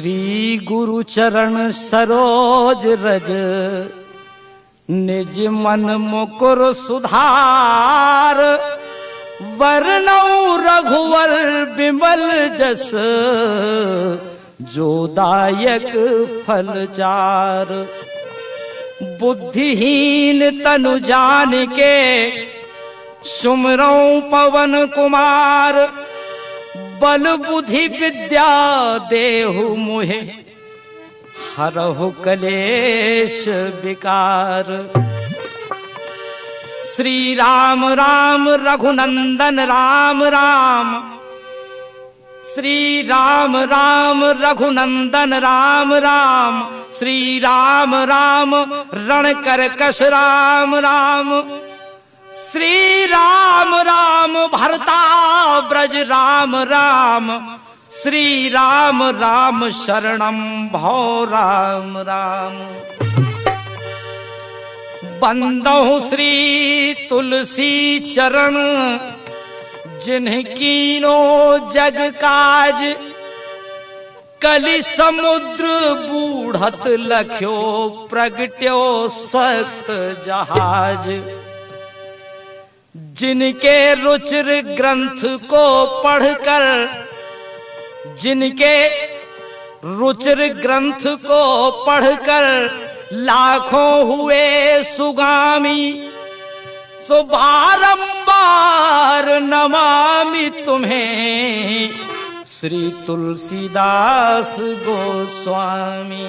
श्री गुरु चरण सरोज रज, निज मन मुकुर सुधार। वर्णौ रघुवर बिमल जस, जो दायक फल चार। बुद्धिहीन तनु जान के, सुमरौ पवन कुमार। बल बुद्धि विद्या देहु मुहे, हरहु कलेश विकार। श्री राम राम रघुनंदन राम राम, श्री राम राम रघुनंदन राम राम। श्री राम राम रण करकश राम राम। श्री राम राम भरता ब्रज राम राम। श्री राम राम शरणम भो राम राम। बंदौ श्री तुलसी चरण, जिनकीनो जग काज। कलि समुद्र बूढ़त लख्यो, प्रगट्यो सख्त जहाज। जिनके रुचिर ग्रंथ को पढ़कर, जिनके रुचिर ग्रंथ को पढ़कर लाखों हुए सुगामी। सो बारंबार नमामि तुम्हें, श्री तुलसीदास गोस्वामी।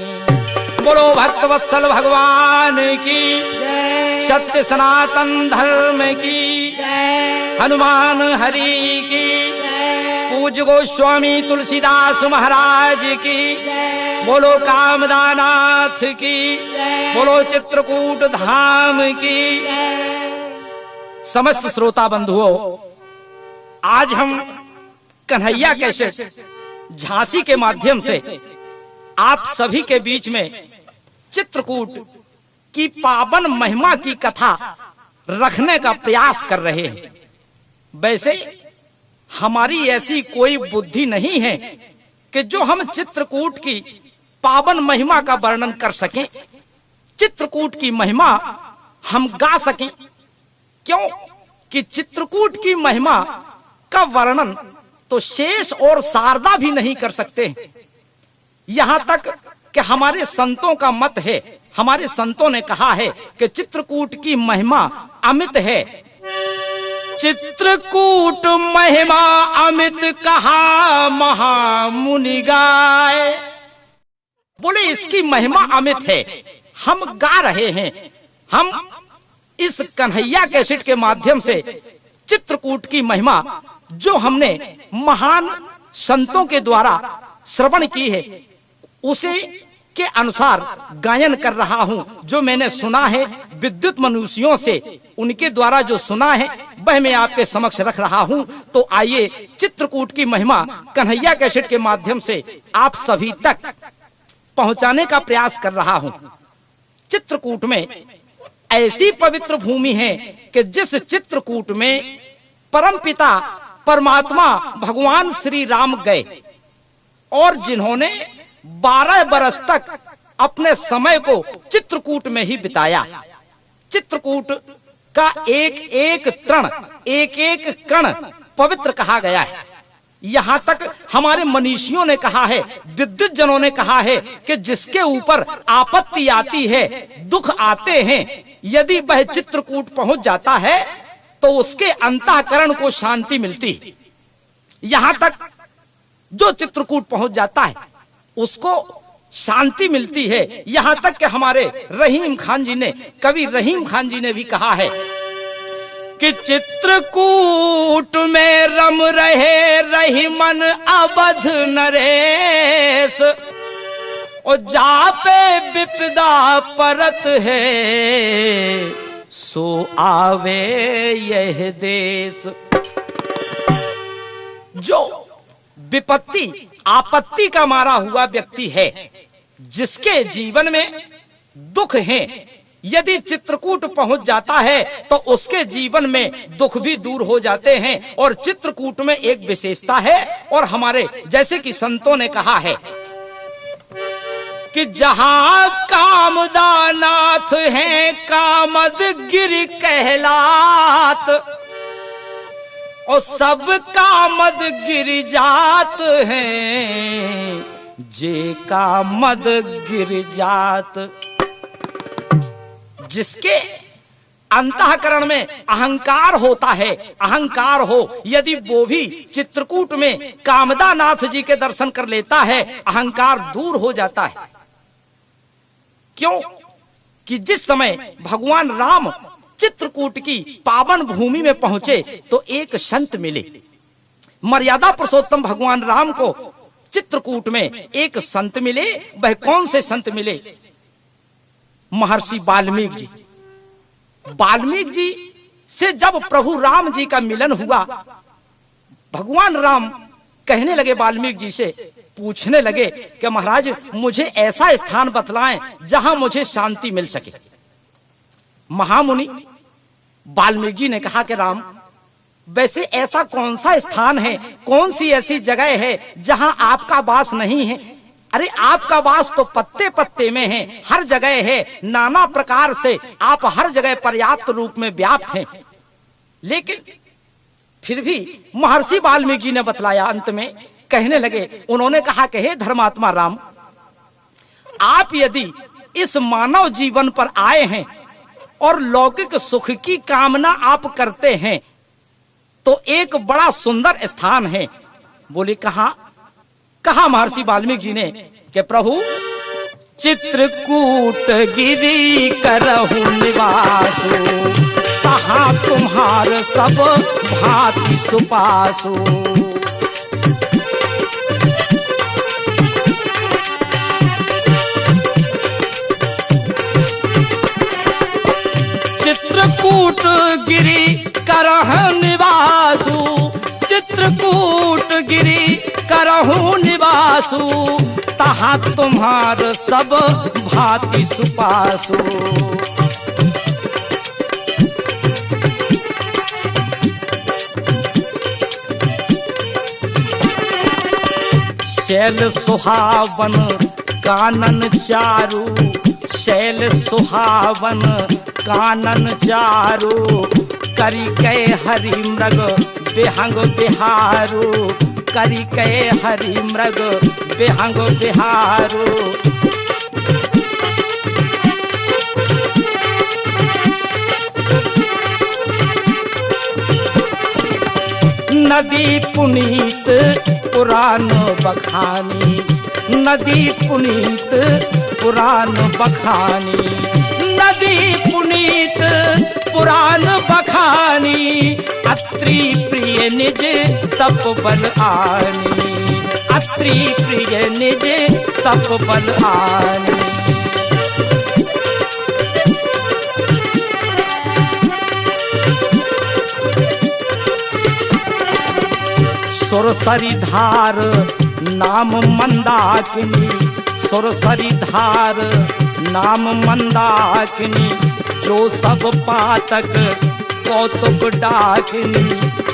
बोलो भक्तवत्सल भगवान की, सत्य सनातन धर्म की, हनुमान हरि की, पूज्य गोस्वामी तुलसीदास महाराज की। बोलो कामदानाथ की, बोलो चित्रकूट धाम की। समस्त श्रोता बंधुओं, आज हम कन्हैया कैसेट झांसी के माध्यम से आप सभी के बीच में चित्रकूट की पावन महिमा की कथा रखने का प्रयास कर रहे हैं। वैसे हमारी ऐसी कोई बुद्धि नहीं है कि जो हम चित्रकूट की पावन महिमा का वर्णन कर सकें, चित्रकूट की महिमा हम गा सकें। क्यों कि चित्रकूट की महिमा का वर्णन तो शेष और शारदा भी नहीं कर सकते। यहां तक कि हमारे संतों का मत है, हमारे संतों ने कहा है कि चित्रकूट की महिमा अमित है। चित्रकूट महिमा अमित कहा महामुनि गाय। बोले इसकी महिमा अमित है, हम गा रहे हैं। हम इस कन्हैया कैसेट के माध्यम से चित्रकूट की महिमा जो हमने महान संतों के द्वारा श्रवण की है, उसे के अनुसार गायन कर रहा हूं। जो मैंने सुना है विद्युत मनुष्यों से, उनके द्वारा जो सुना है वह मैं आपके समक्ष रख रहा हूं। तो आइए चित्रकूट की महिमा कन्हैया कैसेट के माध्यम से आप सभी तक पहुंचाने का प्रयास कर रहा हूं। चित्रकूट में ऐसी पवित्र भूमि है कि जिस चित्रकूट में परमपिता परमात्मा भगवान श्री राम गए और जिन्होंने 12 बरस तक अपने समय को चित्रकूट में ही बिताया। चित्रकूट का एक एक तृण, एक एक कण पवित्र कहा गया है। यहां तक हमारे मनीषियों ने कहा है, विद्युत जनों ने कहा है कि जिसके ऊपर आपत्ति आती है, दुख आते हैं, यदि वह चित्रकूट पहुंच जाता है तो उसके अंतःकरण को शांति मिलती है। यहां तक जो चित्रकूट पहुंच जाता है उसको शांति मिलती है। यहां तक कि हमारे रहीम खान जी ने, कवि रहीम खान जी ने भी कहा है कि चित्रकूट में रम रहे रहीमन अवध नरेश। और जापे विपदा परत है, सो आवे यह देश। जो विपत्ति आपत्ति का मारा हुआ व्यक्ति है, जिसके जीवन में दुख है, यदि चित्रकूट पहुंच जाता है तो उसके जीवन में दुख भी दूर हो जाते हैं। और चित्रकूट में एक विशेषता है, और हमारे जैसे कि संतों ने कहा है कि जहां कामदानाथ हैं कामद गिर कहलात, और सब कामद गिर जात हैं जे कामद गिर जात। जिसके अंतःकरण में अहंकार होता है, अहंकार हो यदि वो भी चित्रकूट में कामदानाथ जी के दर्शन कर लेता है, अहंकार दूर हो जाता है। क्यों कि जिस समय भगवान राम चित्रकूट की पावन भूमि में पहुंचे तो एक संत मिले। मर्यादा पुरुषोत्तम भगवान राम को चित्रकूट में एक संत मिले। वह कौन से संत मिले? महर्षि वाल्मीकि जी। वाल्मीकि जी से जब प्रभु राम जी का मिलन हुआ, भगवान राम कहने लगे वाल्मीकि जी से, पूछने लगे कि महाराज मुझे ऐसा स्थान बतलाएं जहां मुझे शांति मिल सके। महामुनि वाल्मीकि जी ने कहा कि राम, वैसे ऐसा कौन सा स्थान है, कौन सी ऐसी जगह है जहां आपका वास नहीं है? अरे आपका वास तो पत्ते पत्ते में है, हर जगह है, नाना प्रकार से आप हर जगह पर्याप्त रूप में व्याप्त हैं। लेकिन फिर भी महर्षि वाल्मीकि जी ने बतलाया, अंत में कहने लगे, उन्होंने कहा कि हे धर्मात्मा राम, आप यदि इस मानव जीवन पर आए हैं और लौकिक सुख की कामना आप करते हैं तो एक बड़ा सुंदर स्थान है। बोले कहा? कहा महर्षि वाल्मीकि जी ने कि प्रभु चित्रकूट गिरी करहु निवासु, तहां तुम्हार सब भांति सुपासु। चित्रकूट गिरी करह निवासु, चित्रकूट गिरी करहु निवासु, तहां तुम्हार सब भांति सुपासु। शैल सुहावन कानन चारु, शैल सुहावन कानन चारु, करी कै हरि मृग बेहंग बिहारू, करी कै हरि मृग बेहंग बिहारू। नदी पुनीत पुराण बखानी, नदी पुनीत पुराण बखानी, नदी पुनीत पुराण बखानी, अत्रि प्रिय निज तप बल आनी, अत्रि प्रिय निज तप बल आनी। सुरसरी धार नाम मंदाकिनी, सुरसरी धार नाम मंदाकिनी, जो सब पातक कौतुक डाकिनी,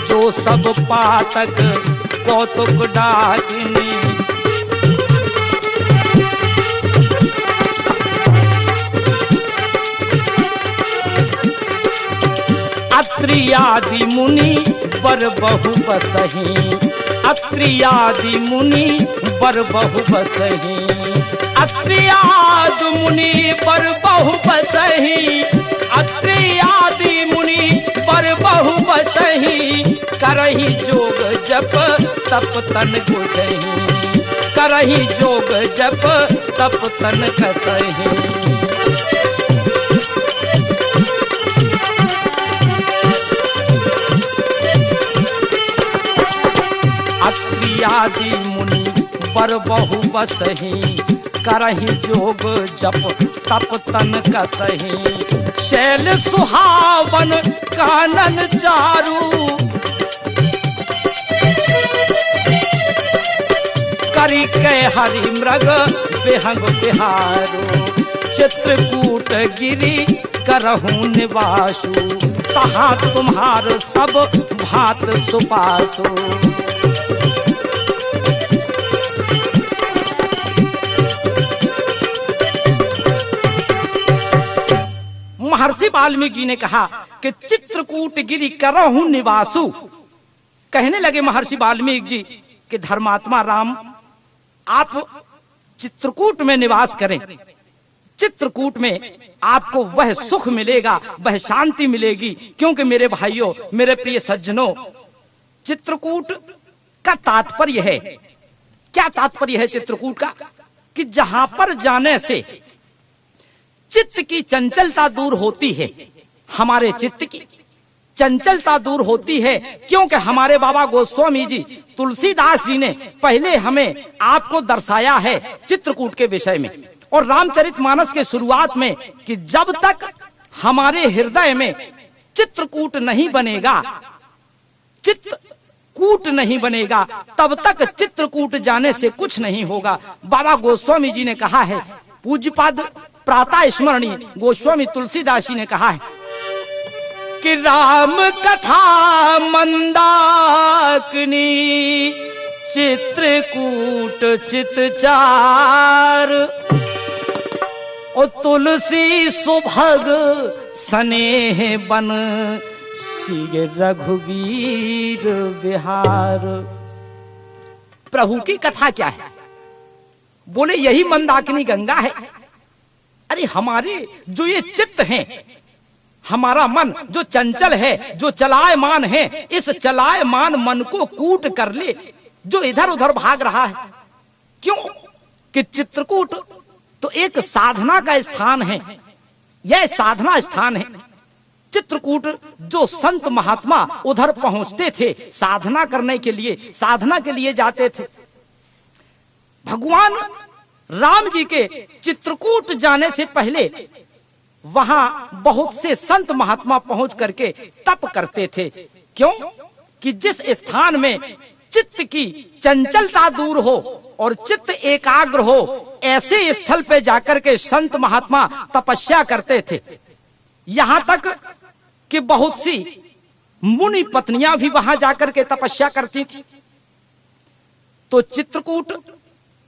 जो सब पातक कौतुक डाकिनी। अत्रि आदि मुनि बर बहु बसहि, अत्रि आदि मुनि बर बहु बसहि, अत्रि आदि मुनि बर बहु बसहि, अत्रि आदि मुनि बर बहु बसहि, करहि जोग जप तप तन गुजहि, करहि जोग जप तप तन कसहि। अत्रि आदि मुनि बर बहु बसहि, करहि जोग जप तप तन कसहि। शैल सुहावन कानन चारु, करी कै हरि मृग बेहंग बिहारू, चित्रकूट गिरी करहु निवासु, तहां तुम्हार सब भांत सुपासु। महर्षि वाल्मीकि जी ने कहा कि चित्रकूट गिरि करहु निवासु। कहने लगे महर्षि वाल्मीकि जी कि धर्मात्मा राम, आप चित्रकूट में निवास करें। चित्रकूट में आपको वह सुख मिलेगा, वह शांति मिलेगी। क्योंकि मेरे भाइयों, मेरे प्रिय सज्जनों, चित्रकूट का तात्पर्य है, क्या तात्पर्य है चित्रकूट का? कि जहां पर जाने से चित्त की चंचलता दूर होती है, हमारे चित्त की चंचलता दूर होती है। क्योंकि हमारे बाबा गोस्वामी जी तुलसीदास जी ने पहले हमें आपको दर्शाया है चित्रकूट के विषय में, और रामचरितमानस के शुरुआत में, कि जब तक हमारे हृदय में चित्रकूट नहीं बनेगा, चित्रकूट नहीं बनेगा, तब तक चित्रकूट जाने से कुछ नहीं होगा। बाबा गोस्वामी जी ने कहा है, पूज्यपाद प्रातः स्मरणीय गोस्वामी तुलसीदास जी ने कहा है कि राम कथा मंदाकिनी चित्रकूट चितचार, और तुलसी सुभग स्नेह बन श्री रघुवीर विहार। प्रभु की कथा क्या है? बोले यही मंदाकिनी गंगा है। अरे हमारे जो ये चित्त हैं, हमारा मन जो चंचल है, जो चलायमान है, इस चलायमान मन को कूट कर ले, जो इधर उधर भाग रहा है। क्यों? कि चित्रकूट तो एक साधना का स्थान है, यह साधना स्थान है। चित्रकूट जो संत महात्मा उधर पहुंचते थे साधना करने के लिए, साधना के लिए जाते थे। भगवान राम जी के चित्रकूट जाने से पहले वहां बहुत से संत महात्मा पहुंच करके तप करते थे। क्यों? कि जिस स्थान में चित्त की चंचलता दूर हो और चित्त एकाग्र हो, ऐसे स्थल पे जाकर के संत महात्मा तपस्या करते थे। यहां तक कि बहुत सी मुनि पत्नियां भी वहां जाकर के तपस्या करती थी। तो चित्रकूट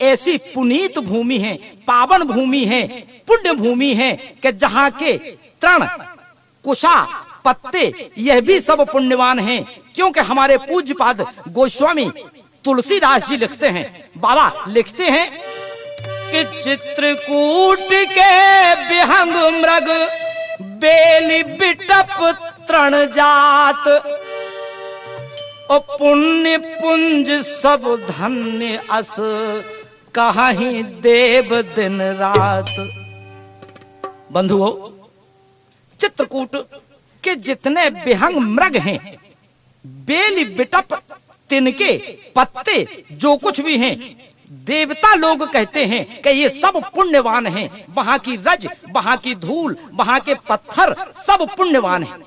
ऐसी पुनीत भूमि है, पावन भूमि है, पुण्य भूमि है कि जहां के तृण, कुशा, पत्ते यह भी सब पुण्यवान हैं। क्योंकि हमारे पूज्यपाद गोस्वामी तुलसीदास जी लिखते हैं, बाबा लिखते हैं कि चित्रकूट के विहंग मृग बेली बिटप तृण जात, और पुण्य पुंज सब धन्य अस कहीं देव दिन रात। बंधुओं, चित्रकूट के जितने विहंग मृग हैं, बेली बिटप, तिनके, पत्ते, जो कुछ भी हैं, देवता लोग कहते हैं कि ये सब पुण्यवान हैं। वहां की रज, वहां की धूल, वहां के पत्थर सब पुण्यवान हैं।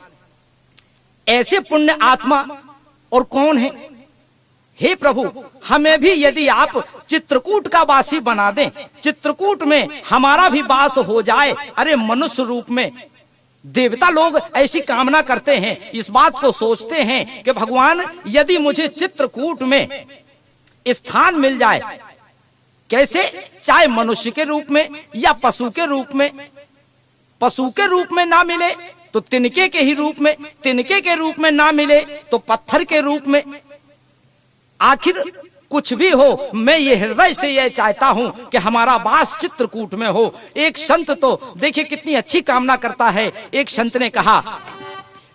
ऐसे पुण्य आत्मा और कौन है? हे प्रभु, हमें भी यदि आप चित्रकूट का वासी बना दें, चित्रकूट में हमारा भी वास हो जाए। अरे मनुष्य रूप में देवता लोग ऐसी कामना करते हैं, इस बात को सोचते हैं कि भगवान यदि मुझे चित्रकूट में स्थान मिल जाए, कैसे? चाहे मनुष्य के रूप में या पशु के रूप में। पशु के रूप में ना मिले तो तिनके के ही रूप में, तिनके के रूप में ना मिले तो पत्थर के रूप में। आखिर कुछ भी हो, मैं ये हृदय से यह चाहता हूं कि हमारा वास चित्रकूट में हो। एक संत तो देखिए कितनी अच्छी कामना करता है। एक संत ने कहा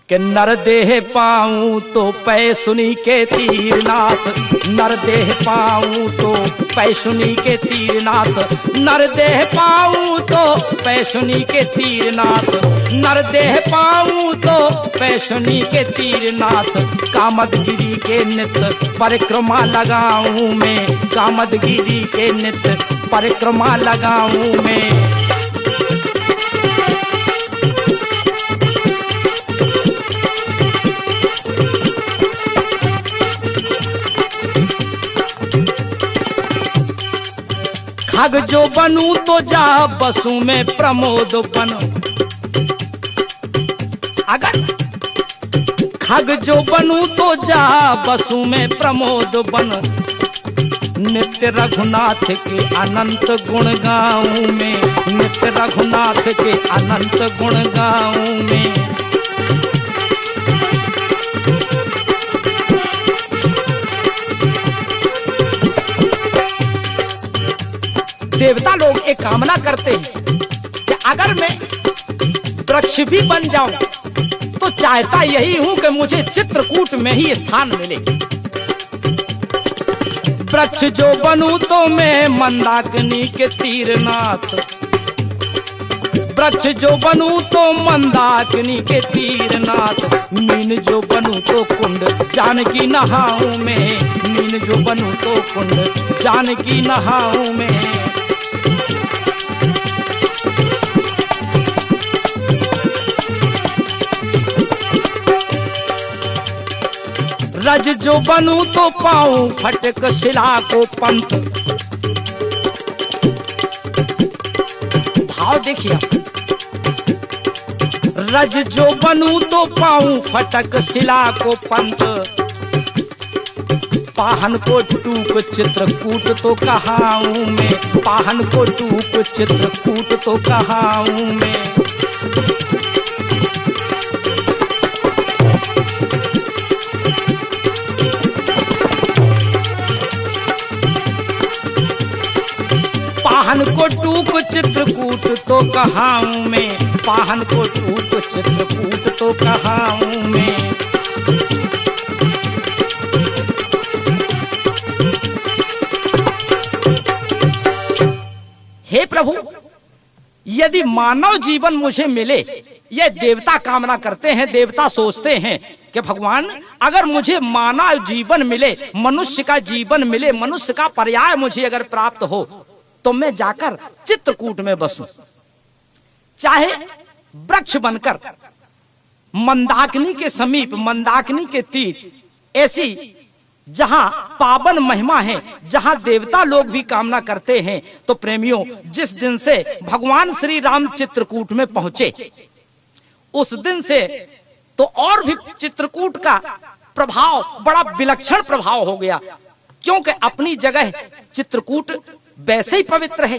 कि नर देह पाऊं तो पै सुनी के तीरनाथ, नर देह पाऊं तो पै सुनी के तीरनाथ, नर देह पाऊं तो पै सुनी के तीरनाथ, नर देह पाऊं तो पै सुनी के तीरनाथ। कामदगिरी के नित्य परिक्रमा लगाऊं मैं, कामदगिरी के नित्य परिक्रमा लगाऊं मैं। खग जो बनूं तो जा बसू में प्रमोद बन, अगर खग जो बनूं तो जा बसू में प्रमोद बन, नित्य रघुनाथ के अनंत गुण गाऊं मैं, नित्य रघुनाथ के अनंत गुण गाऊं मैं। देवता लोग एक कामना करते हैं कि अगर मैं वृक्ष भी बन जाऊं तो चाहता यही हूं कि मुझे चित्रकूट में ही स्थान मिले। वृक्ष जो बनूं तो मैं मंदाकिनी के तीरनाथ, वृक्ष जो बनूं तो मंदाकिनी के तीरनाथ। मीन जो बनूं तो कुंड जानकी नहाऊं मैं, मीन जो बनूं तो कुंड जानकी नहाऊं मैं। रज जो बनूं तो पाऊं फटक शिला को पंथ। भाव देखिए, रज जो बनूं तो पाऊं फटक शिला को पंथ। पाहन को टूक चित्रकूट तो कहाऊं मैं, पाहन को टूक चित्रकूट तो कहाऊं मैं। पाहन को टूक चित्रकूट तो कहाऊं मैं, पाहन को टूक चित्रकूट तो कहाऊं मैं। हे प्रभु, यदि मानव जीवन मुझे मिले, ये देवता कामना करते हैं, देवता सोचते हैं कि भगवान अगर मुझे मानव जीवन मिले, मनुष्य का जीवन मिले, मनुष्य का पर्याय मुझे अगर प्राप्त हो तो मैं जाकर चित्रकूट में बसूं, चाहे वृक्ष बनकर मंदाकिनी के समीप, मंदाकिनी के तीर, ऐसी जहां पावन महिमा है, जहां देवता लोग भी कामना करते हैं। तो प्रेमियों, जिस दिन से भगवान श्री राम चित्रकूट में पहुंचे, उस दिन से तो और भी चित्रकूट का प्रभाव बड़ा विलक्षण प्रभाव हो गया, क्योंकि अपनी जगह चित्रकूट वैसे ही पवित्र है,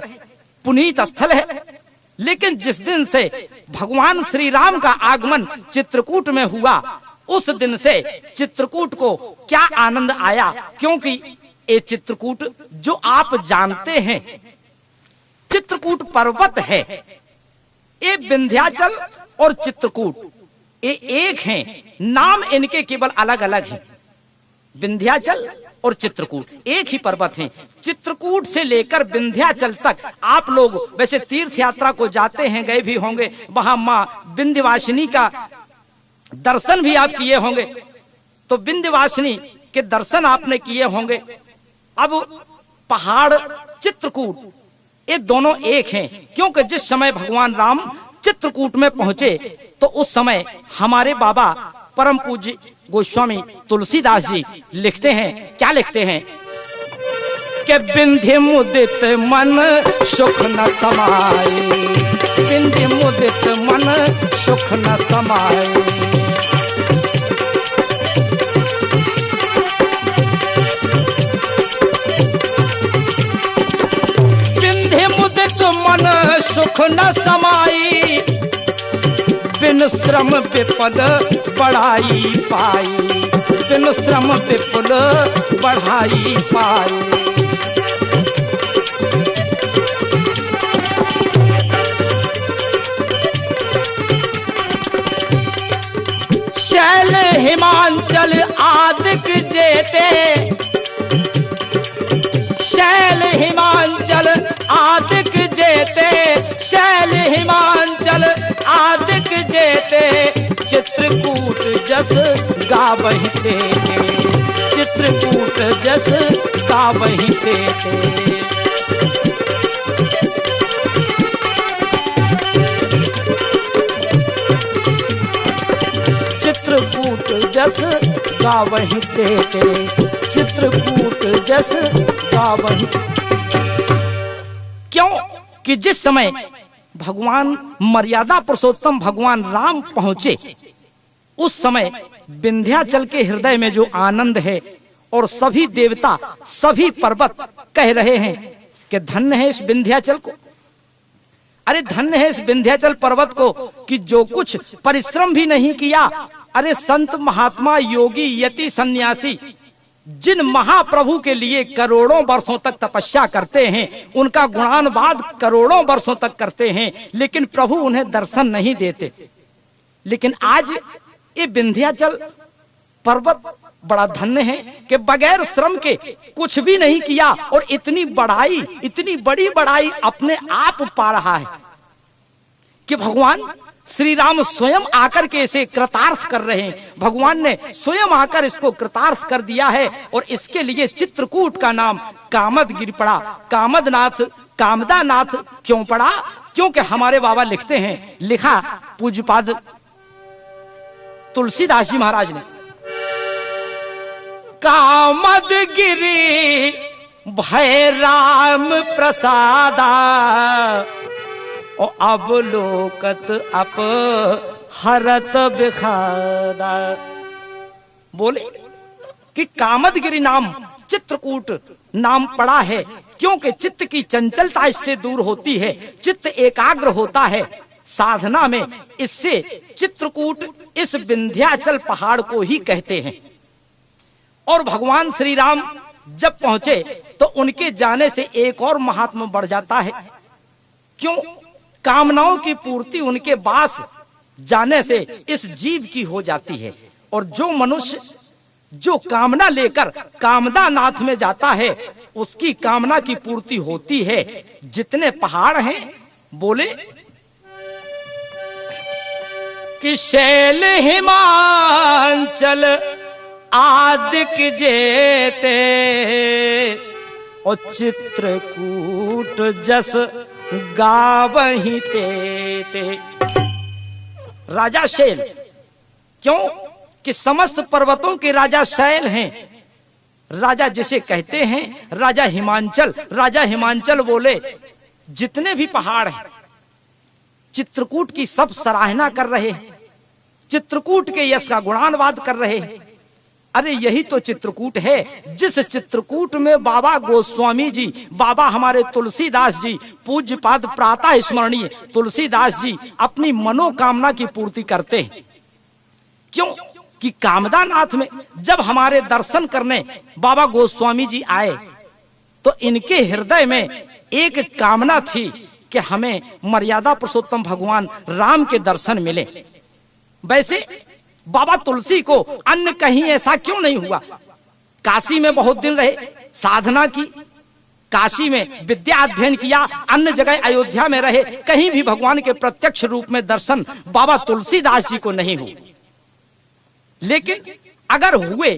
पुनीत स्थल है। लेकिन जिस दिन से भगवान श्री राम का आगमन चित्रकूट में हुआ, उस दिन से चित्रकूट को क्या आनंद आया, क्योंकि ये चित्रकूट जो आप जानते हैं, चित्रकूट पर्वत है। ये विंध्याचल और चित्रकूट ये एक हैं, नाम इनके केवल अलग अलग हैं। विंध्याचल और चित्रकूट एक ही पर्वत हैं। चित्रकूट से लेकर विंध्याचल तक आप लोग वैसे तीर्थ यात्रा को जाते हैं, गए भी होंगे, वहां मां विंध्यवासिनी का दर्शन भी आप किए होंगे, तो विंध्यवासिनी के दर्शन आपने किए होंगे। अब पहाड़ चित्रकूट ये दोनों एक हैं, क्योंकि जिस समय भगवान राम चित्रकूट में पहुंचे तो उस समय हमारे बाबा परम पूज्य गोस्वामी तुलसीदास जी लिखते हैं, क्या लिखते हैं कि विंध्य मुदित मन सुख न समाए, विंध्य मुदित मन सुख न समाए। विंध्य मुदित मन सुख न समाई, बिन श्रम विपद बढ़ाई पाई, बिन श्रम विपुल बढ़ाई पाई। शैल हिमांचल आदिक जेते, शैल हिमांचल आदिक जेते, शैल हिमांचल आदिक जेते, चित्रकूट जस गावहि तेते, चित्रकूट जस गावहि तेते। चित्रकूट जस गावहि तेते, चित्रकूट जस गावहि। क्यों कि जिस समय भगवान मर्यादा पुरुषोत्तम भगवान राम पहुंचे, उस समय विंध्याचल के हृदय में जो आनंद है और सभी देवता, सभी पर्वत कह रहे हैं कि धन्य है इस विंध्याचल को। अरे धन्य है इस विंध्याचल पर्वत को कि जो कुछ परिश्रम भी नहीं किया। अरे संत महात्मा योगी यति सन्यासी जिन महाप्रभु के लिए करोड़ों वर्षों तक तपस्या करते हैं, उनका गुणानुवाद करोड़ों वर्षों तक करते हैं, लेकिन प्रभु उन्हें दर्शन नहीं देते। लेकिन आज ये विंध्याचल पर्वत बड़ा धन्य है कि बगैर श्रम के कुछ भी नहीं किया और इतनी बढ़ाई, इतनी बड़ी बढ़ाई अपने आप पा रहा है कि भगवान श्री राम स्वयं आकर के इसे कृतार्थ कर रहे हैं। भगवान ने स्वयं आकर इसको कृतार्थ कर दिया है और इसके लिए चित्रकूट का नाम कामदगिरि पड़ा। कामदनाथ, कामदानाथ क्यों पड़ा? क्योंकि हमारे बाबा लिखते हैं, लिखा पूज्यपाद तुलसीदास जी महाराज ने, कामदगिरि भय राम प्रसादा और अवलोकत अप हरत बिखादा। बोले कि कामदगिरि नाम चित्रकूट नाम पड़ा है क्योंकि चित्त की चंचलता इससे दूर होती है, चित्त एकाग्र होता है साधना में। इससे चित्रकूट इस विंध्याचल पहाड़ को ही कहते हैं। और भगवान श्री राम जब पहुंचे तो उनके जाने से एक और महात्मा बढ़ जाता है। क्यों? कामनाओं की पूर्ति उनके पास जाने से इस जीव की हो जाती है। और जो मनुष्य जो कामना लेकर कामदानाथ में जाता है, उसकी कामना की पूर्ति होती है। जितने पहाड़ हैं, बोले कि शैल हिमांचल आदिक जेते और चित्रकूट जस गावही ते। राजा शैल, क्यों कि समस्त पर्वतों के राजा शैल हैं। राजा जिसे कहते हैं राजा हिमांचल। राजा हिमांचल बोले जितने भी पहाड़ हैं चित्रकूट की सब सराहना कर रहे हैं, चित्रकूट के यश का गुणानुवाद कर रहे हैं। अरे यही तो चित्रकूट है जिस चित्रकूट में बाबा गोस्वामी जी, बाबा हमारे तुलसीदास जी, पूज्यपाद प्रातः स्मरणीय तुलसीदास जी अपनी मनोकामना की पूर्ति करते हैं। क्यों कि कामदानाथ में जब हमारे दर्शन करने बाबा गोस्वामी जी आए तो इनके हृदय में एक कामना थी कि हमें मर्यादा पुरुषोत्तम भगवान राम के दर्शन मिले। वैसे बाबा तुलसी को अन्य कहीं ऐसा क्यों नहीं हुआ? काशी में बहुत दिन रहे, साधना की, काशी में विद्या अध्ययन किया, अन्य जगह अयोध्या में रहे, कहीं भी भगवान के प्रत्यक्ष रूप में दर्शन बाबा तुलसीदास जी को नहीं हुए। लेकिन अगर हुए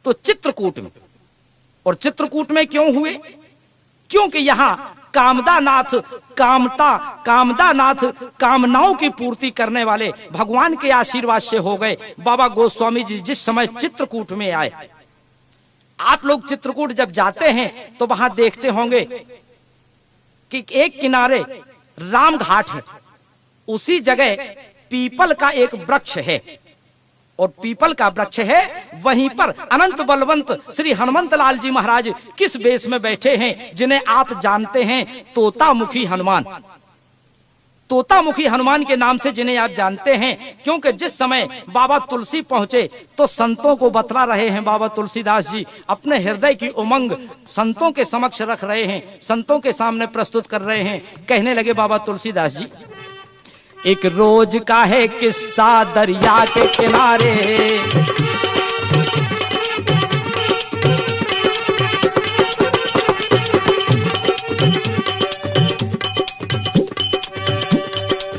तो चित्रकूट में। और चित्रकूट में क्यों हुए? क्योंकि यहाँ कामदानाथ, कामदानाथ कामनाओं की पूर्ति करने वाले भगवान के आशीर्वाद से हो गए। बाबा गोस्वामी जी जिस समय चित्रकूट में आए, आप लोग चित्रकूट जब जाते हैं तो वहां देखते होंगे कि एक किनारे राम घाट है, उसी जगह पीपल का एक वृक्ष है और पीपल का वृक्ष है, वहीं पर अनंत बलवंत श्री हनुमंत लाल जी महाराज किस वेश में बैठे हैं, जिन्हें आप जानते हैं तोतामुखी हनुमान। तोतामुखी हनुमान के नाम से जिन्हें आप जानते हैं, क्योंकि जिस समय बाबा तुलसी पहुंचे तो संतों को बतला रहे हैं बाबा तुलसीदास जी, अपने हृदय की उमंग संतों के समक्ष रख रहे हैं, संतों के सामने प्रस्तुत कर रहे हैं। कहने लगे बाबा तुलसीदास जी, एक रोज का है किस्सा दरिया के किनारे,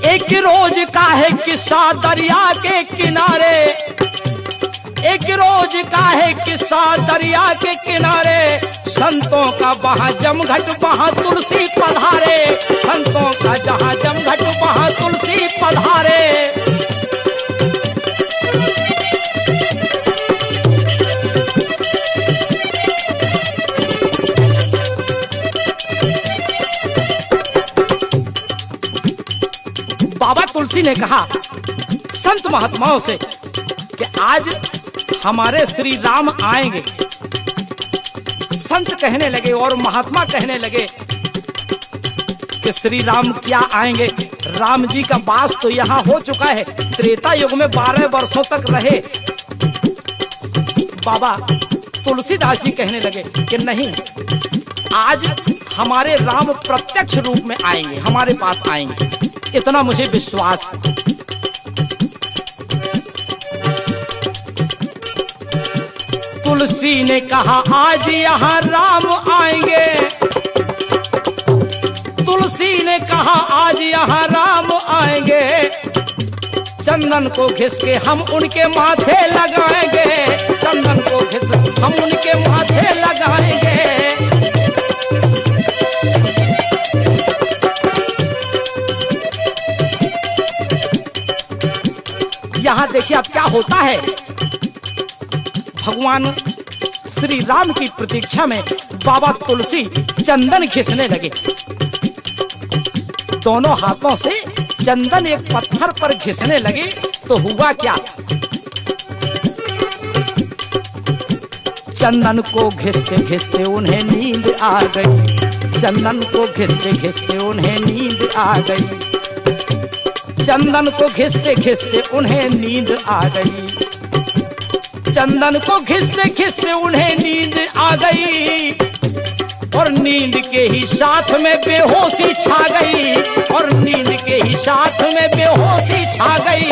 एक रोज का है किस्सा दरिया के किनारे, एक रोज का है किस्सा दरिया के किनारे, संतों का वहां जमघट वहां तुलसी पधारे, संतों का जहां जमघट वहां तुलसी पधारे। बाबा तुलसी ने कहा संत महात्माओं से कि आज हमारे श्री राम आएंगे संत कहने लगे और महात्मा कहने लगे कि श्री राम क्या आएंगे। राम जी का वास तो यहाँ हो चुका है। त्रेता युग में 12 वर्षों तक रहे। बाबा तुलसीदास जी कहने लगे कि नहीं, आज हमारे राम प्रत्यक्ष रूप में आएंगे, हमारे पास आएंगे, इतना मुझे विश्वास। तुलसी ने कहा आज यहाँ राम आएंगे। तुलसी ने कहा आज यहाँ राम आएंगे। चंदन को घिस के हम उनके माथे लगाएंगे। चंदन को घिस हम उनके माथे लगाएंगे। यहाँ देखिए अब क्या होता है। भगवान श्री राम की प्रतीक्षा में बाबा तुलसी चंदन घिसने लगे। दोनों हाथों से चंदन एक पत्थर पर घिसने लगे तो हुआ क्या, चंदन को घिसते घिसते उन्हें नींद आ गई। चंदन को घिसते घिसते उन्हें नींद आ गई। चंदन को घिसते घिसते उन्हें नींद आ गई। चंदन को घिसते घिसते उन्हें नींद आ गई। और नींद के ही साथ में बेहोशी छा गई। और नींद के ही साथ में बेहोशी छा गई।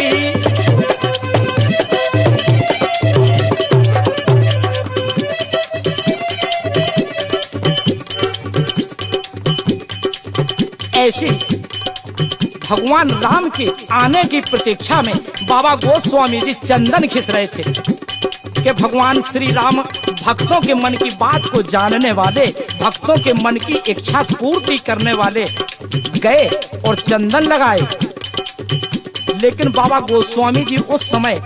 ऐसी भगवान राम के आने की प्रतीक्षा में बाबा गोस्वामी जी चंदन घिस रहे थे कि भगवान श्री राम भक्तों के मन की बात को जानने वाले, भक्तों के मन की इच्छा पूर्ति करने वाले गए और चंदन लगाए। लेकिन बाबा गोस्वामी जी उस समय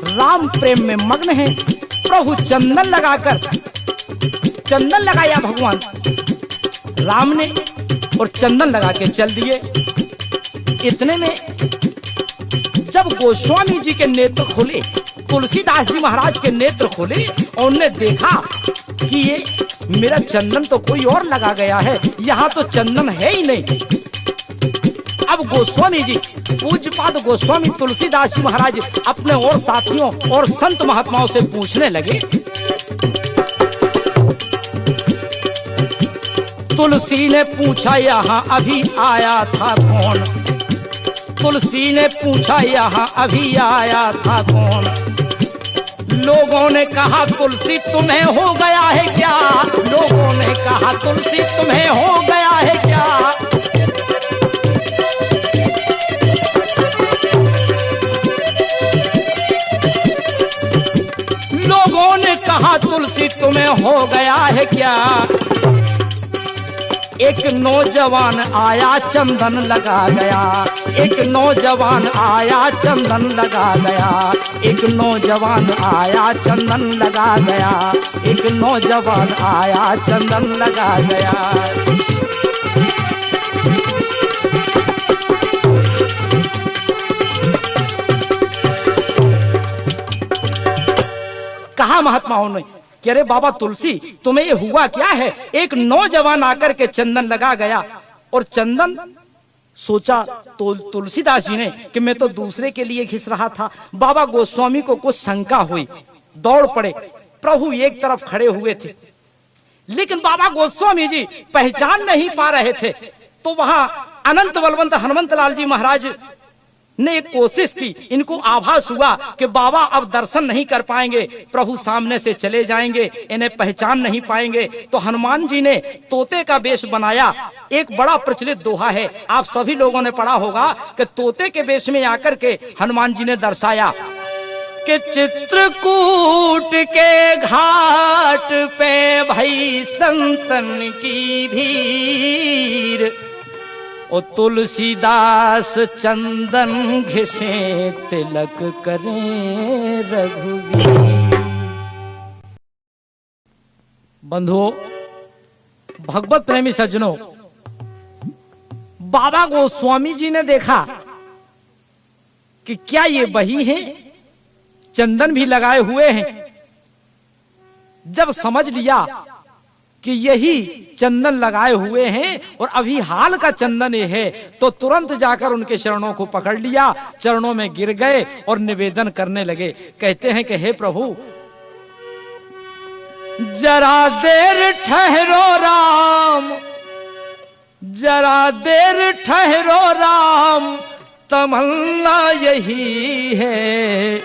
राम प्रेम में मग्न हैं। प्रभु चंदन लगाकर, चंदन लगाया भगवान राम ने और चंदन लगा के चल दिए। इतने में जब गोस्वामी जी के नेत्र खुले, तुलसीदास जी महाराज के नेत्र खुले और उन्होंने देखा कि ये मेरा चंदन तो कोई और लगा गया है, यहाँ तो चंदन है ही नहीं। अब गोस्वामी जी, पूज्यपाद गोस्वामी तुलसीदास जी महाराज अपने और साथियों और संत महात्माओं से पूछने लगे, तुलसी ने पूछा यहाँ अभी आया था कौन। तुलसी ने पूछा यहाँ अभी आया था कौन। लोगों ने कहा तुलसी तुम्हें हो गया है क्या। लोगों ने कहा तुलसी तुम्हें हो गया है क्या। लोगों ने कहा तुलसी तुम्हें हो गया है क्या। एक नौजवान आया चंदन लगा गया। एक नौजवान आया चंदन लगा गया। एक नौजवान आया चंदन लगा गया। एक नौजवान आया चंदन लगा गया। कहा महात्माओं ने कि अरे बाबा तुलसी तुम्हें ये हुआ क्या है। एक नौजवान आकर के चंदन लगा गया। और चंदन सोचा तो तुलसीदास जी ने कि मैं तो दूसरे के लिए घिस रहा था। बाबा गोस्वामी को कुछ शंका हुई, दौड़ पड़े। प्रभु एक तरफ खड़े हुए थे, लेकिन बाबा गोस्वामी जी पहचान नहीं पा रहे थे। तो वहां अनंत बलवंत हनुमंत लाल जी महाराज ने एक कोशिश की। इनको आभास हुआ कि बाबा अब दर्शन नहीं कर पाएंगे, प्रभु सामने से चले जाएंगे, इन्हें पहचान नहीं पाएंगे। तो हनुमान जी ने तोते का वेश बनाया। एक बड़ा प्रचलित दोहा है, आप सभी लोगों ने पढ़ा होगा कि तोते के वेश में आकर के हनुमान जी ने दर्शाया कि चित्रकूट के घाट पे भई संतन की भीड़। ओ तुलसीदास चंदन घिसे तिलक करें रघुवीर। बंधुओं, भगवत प्रेमी सज्जनों, बाबा गोस्वामी जी ने देखा कि क्या ये वही है, चंदन भी लगाए हुए हैं। जब समझ लिया कि यही चंदन लगाए हुए हैं और अभी हाल का चंदन ये है, तो तुरंत जाकर उनके चरणों को पकड़ लिया, चरणों में गिर गए और निवेदन करने लगे। कहते हैं कि हे प्रभु, जरा देर ठहरो राम, जरा देर ठहरो राम, तमन्ना यही है,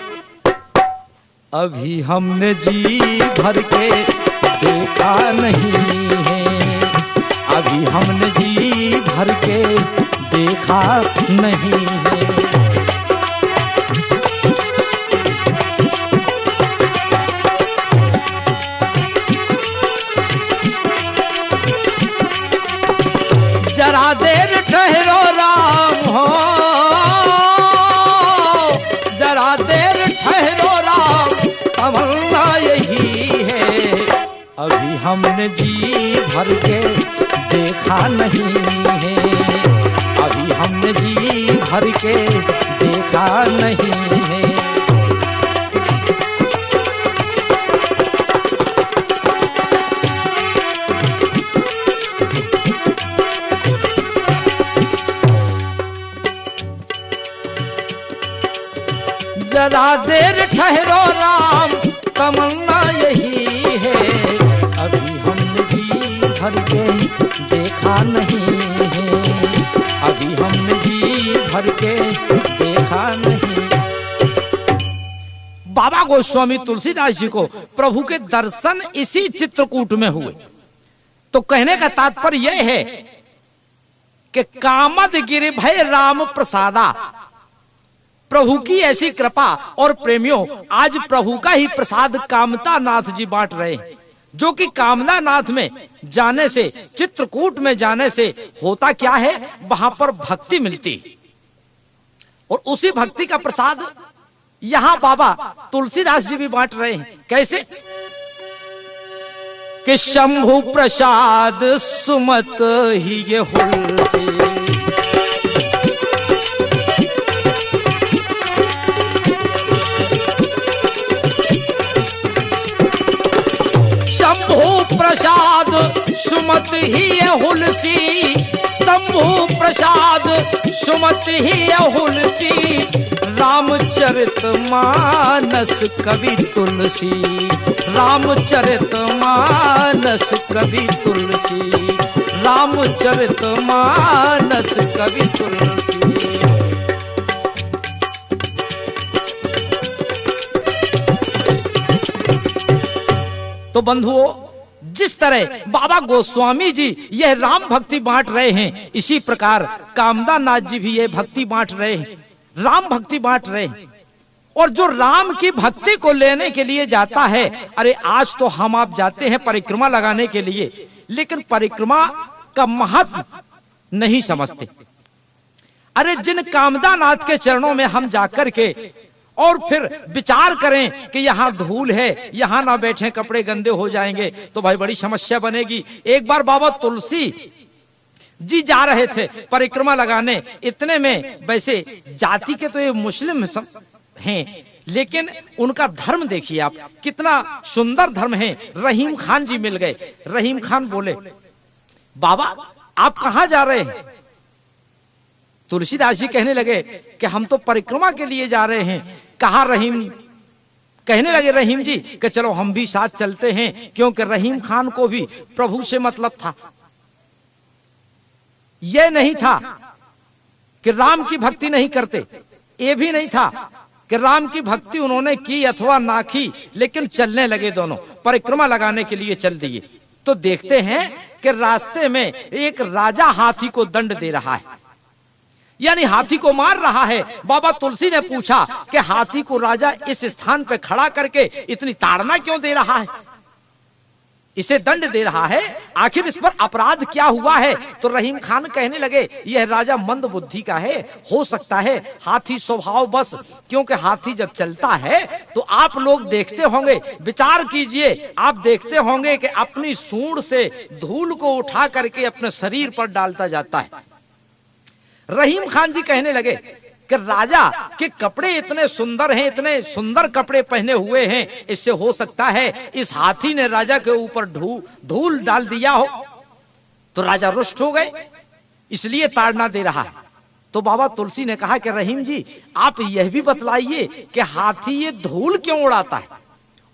अभी हमने जी भर के देखा नहीं है, अभी हमने जी भर के देखा नहीं है। जरा देर ठहरो राम हो, जरा देर ठहरो राम, तमन्ना यही है, अभी हमने जी भर के देखा नहीं है, अभी हमने जी भर के देखा नहीं है। जरा देर ठहरो राम, तमन्ना यही है, अभी हमने जी भर के देखा नहीं है, अभी हमने जी भर के देखा नहीं। बाबा गोस्वामी तुलसीदास जी को प्रभु के दर्शन इसी चित्रकूट में हुए। तो कहने का तात्पर्य यह है कि कामद गिरिभय राम प्रसादा, प्रभु की ऐसी कृपा। और प्रेमियों, आज प्रभु का ही प्रसाद कामता नाथ जी बांट रहे हैं, जो कि कामना नाथ में जाने से, चित्रकूट में जाने से होता क्या है, वहां पर भक्ति मिलती, और उसी भक्ति का प्रसाद यहां बाबा तुलसीदास जी भी बांट रहे हैं। कैसे कि शंभु प्रसाद सुमत ही ये हुलसी, शंभु प्रसाद सुमत ही हुलसी, शंभु प्रसाद सुमत ही हुलसी, रामचरित मानस कवि तुलसी, रामचरित मानस कवि तुलसी, रामचरित मानस कवि तुलसी। तो बंधुओं, जिस तरह बाबा गोस्वामी जी यह राम भक्ति बांट रहे हैं, इसी प्रकार कामदा नाथ जी भी यह भक्ति बांट रहे हैं, राम भक्ति बांट रहे हैं। और जो राम की भक्ति को लेने के लिए जाता है, अरे आज तो हम आप जाते हैं परिक्रमा लगाने के लिए, लेकिन परिक्रमा का महत्व नहीं समझते। अरे जिन कामदा नाथ के चरणों में हम जाकर के और फिर विचार करें कि यहाँ धूल है, यहाँ ना बैठे, कपड़े गंदे हो जाएंगे, तो भाई बड़ी समस्या बनेगी। एक बार बाबा तुलसी जी जा रहे थे परिक्रमा लगाने, इतने में वैसे जाति के तो ये मुस्लिम हैं, लेकिन उनका धर्म देखिए आप, कितना सुंदर धर्म है। रहीम खान जी मिल गए। रहीम खान बोले, बाबा आप कहाँ जा रहे हैं? तुलसीदास जी कहने लगे कि हम तो परिक्रमा के लिए जा रहे हैं। कहा रहीम, कहने लगे रहीम जी कि चलो हम भी साथ चलते हैं, क्योंकि रहीम खान को भी प्रभु से मतलब था। यह नहीं था कि राम की भक्ति नहीं करते, ये भी नहीं था कि राम की भक्ति उन्होंने की अथवा ना की, लेकिन चलने लगे, दोनों परिक्रमा लगाने के लिए चल दिए। तो देखते हैं कि रास्ते में एक राजा हाथी को दंड दे रहा है, यानी हाथी को मार रहा है। बाबा तुलसी ने पूछा कि हाथी को राजा इस स्थान पे खड़ा करके इतनी ताड़ना क्यों दे रहा है, इसे दंड दे रहा है, आखिर इस पर अपराध क्या हुआ है? तो रहीम खान कहने लगे, यह राजा मंद बुद्धि का है, हो सकता है हाथी स्वभाव बस, क्योंकि हाथी जब चलता है तो आप लोग देखते होंगे, विचार कीजिए, आप देखते होंगे कि अपनी सूंड से धूल को उठा करके अपने शरीर पर डालता जाता है। रहीम खान जी कहने लगे कि राजा के कपड़े इतने सुंदर हैं, इतने सुंदर कपड़े पहने हुए हैं, इससे हो सकता है इस हाथी ने राजा के ऊपर धूल डाल दिया हो। तो राजा रुष्ट हो गए, इसलिए ताड़ना दे रहा है। तो बाबा तुलसी ने कहा कि रहीम जी, आप यह भी बतलाइए कि हाथी ये धूल क्यों उड़ाता है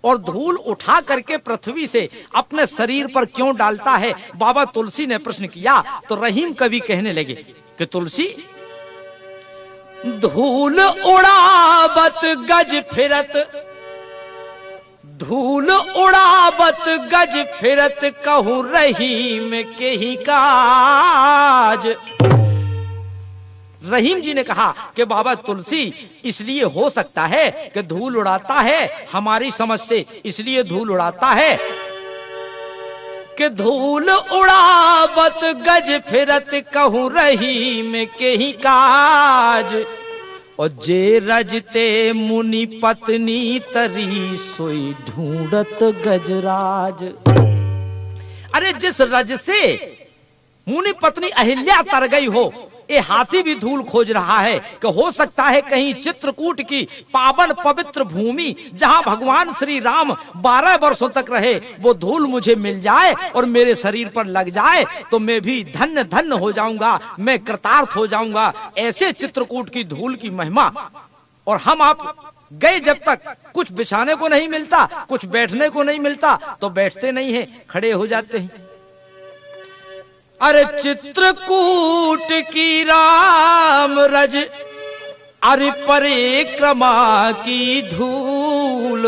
और धूल उठा करके पृथ्वी से अपने शरीर पर क्यों डालता है। बाबा तुलसी ने प्रश्न किया तो रहीम कवि कहने लगे कि तुलसी, धूल उड़ावत गज फिरत, धूल उड़ावत गज फिरत, कहूं रहीम के ही काज। रहीम जी ने कहा कि बाबा तुलसी, इसलिए हो सकता है कि धूल उड़ाता है हमारी समझ से, इसलिए धूल उड़ाता है कि धूल उड़ावत गज फिरत, कहूं रहीम के ही काज। और जे रजते मुनि पत्नी तरी, सोई ढूंढत गजराज। अरे जिस रज से मुनि पत्नी अहिल्या तर गई हो, ये हाथी भी धूल खोज रहा है कि हो सकता है कहीं चित्रकूट की पावन पवित्र भूमि जहां भगवान श्री राम 12 वर्षों तक रहे, वो धूल मुझे मिल जाए और मेरे शरीर पर लग जाए तो मैं भी धन्य धन्य हो जाऊंगा, मैं कृतार्थ हो जाऊंगा। ऐसे चित्रकूट की धूल की महिमा। और हम आप गए जब तक कुछ बिछाने को नहीं मिलता, कुछ बैठने को नहीं मिलता, तो बैठते नहीं है, खड़े हो जाते हैं। अरे चित्रकूट की राम रज, अरे परिक्रमा की धूल,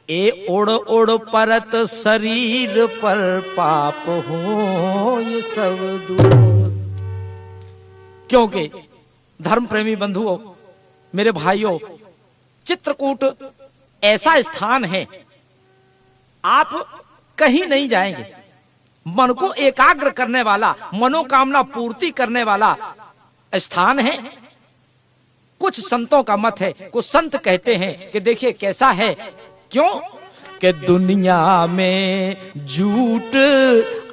ए उड़ उड़ परत शरीर पर, पाप हो ये सब दूर। क्योंकि धर्म प्रेमी बंधुओं, मेरे भाइयों, चित्रकूट ऐसा स्थान है, आप कहीं नहीं जाएंगे, मन को एकाग्र करने वाला, मनोकामना पूर्ति करने वाला स्थान है। कुछ संतों का मत है, कुछ संत कहते हैं कि देखिए कैसा है, क्यों कि दुनिया में झूठ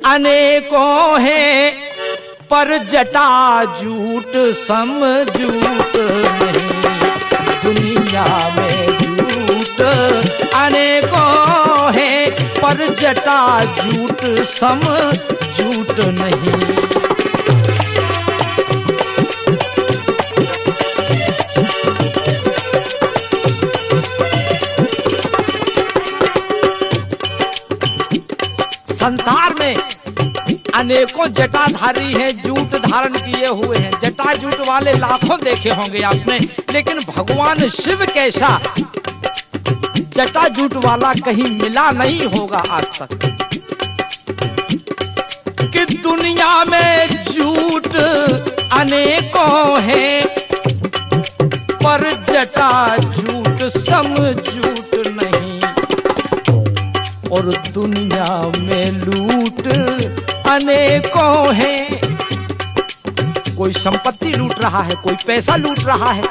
अनेकों हैं, पर जटा झूठ सम झूठ नहीं। दुनिया में झूठ अनेकों हैं, पर जटा झूठ सम झूठ नहीं। संसार में अनेकों जटाधारी हैं, जूट धारण किए हुए हैं, जटा जूट वाले लाखों देखे होंगे आपने, लेकिन भगवान शिव कैसा जटा जूट वाला कहीं मिला नहीं होगा आज तक। कि दुनिया में झूठ अनेकों हैं, पर जटा झूठ सम झूठ नहीं। और दुनिया में लूट अनेकों हैं, कोई संपत्ति लूट रहा है, कोई पैसा लूट रहा है,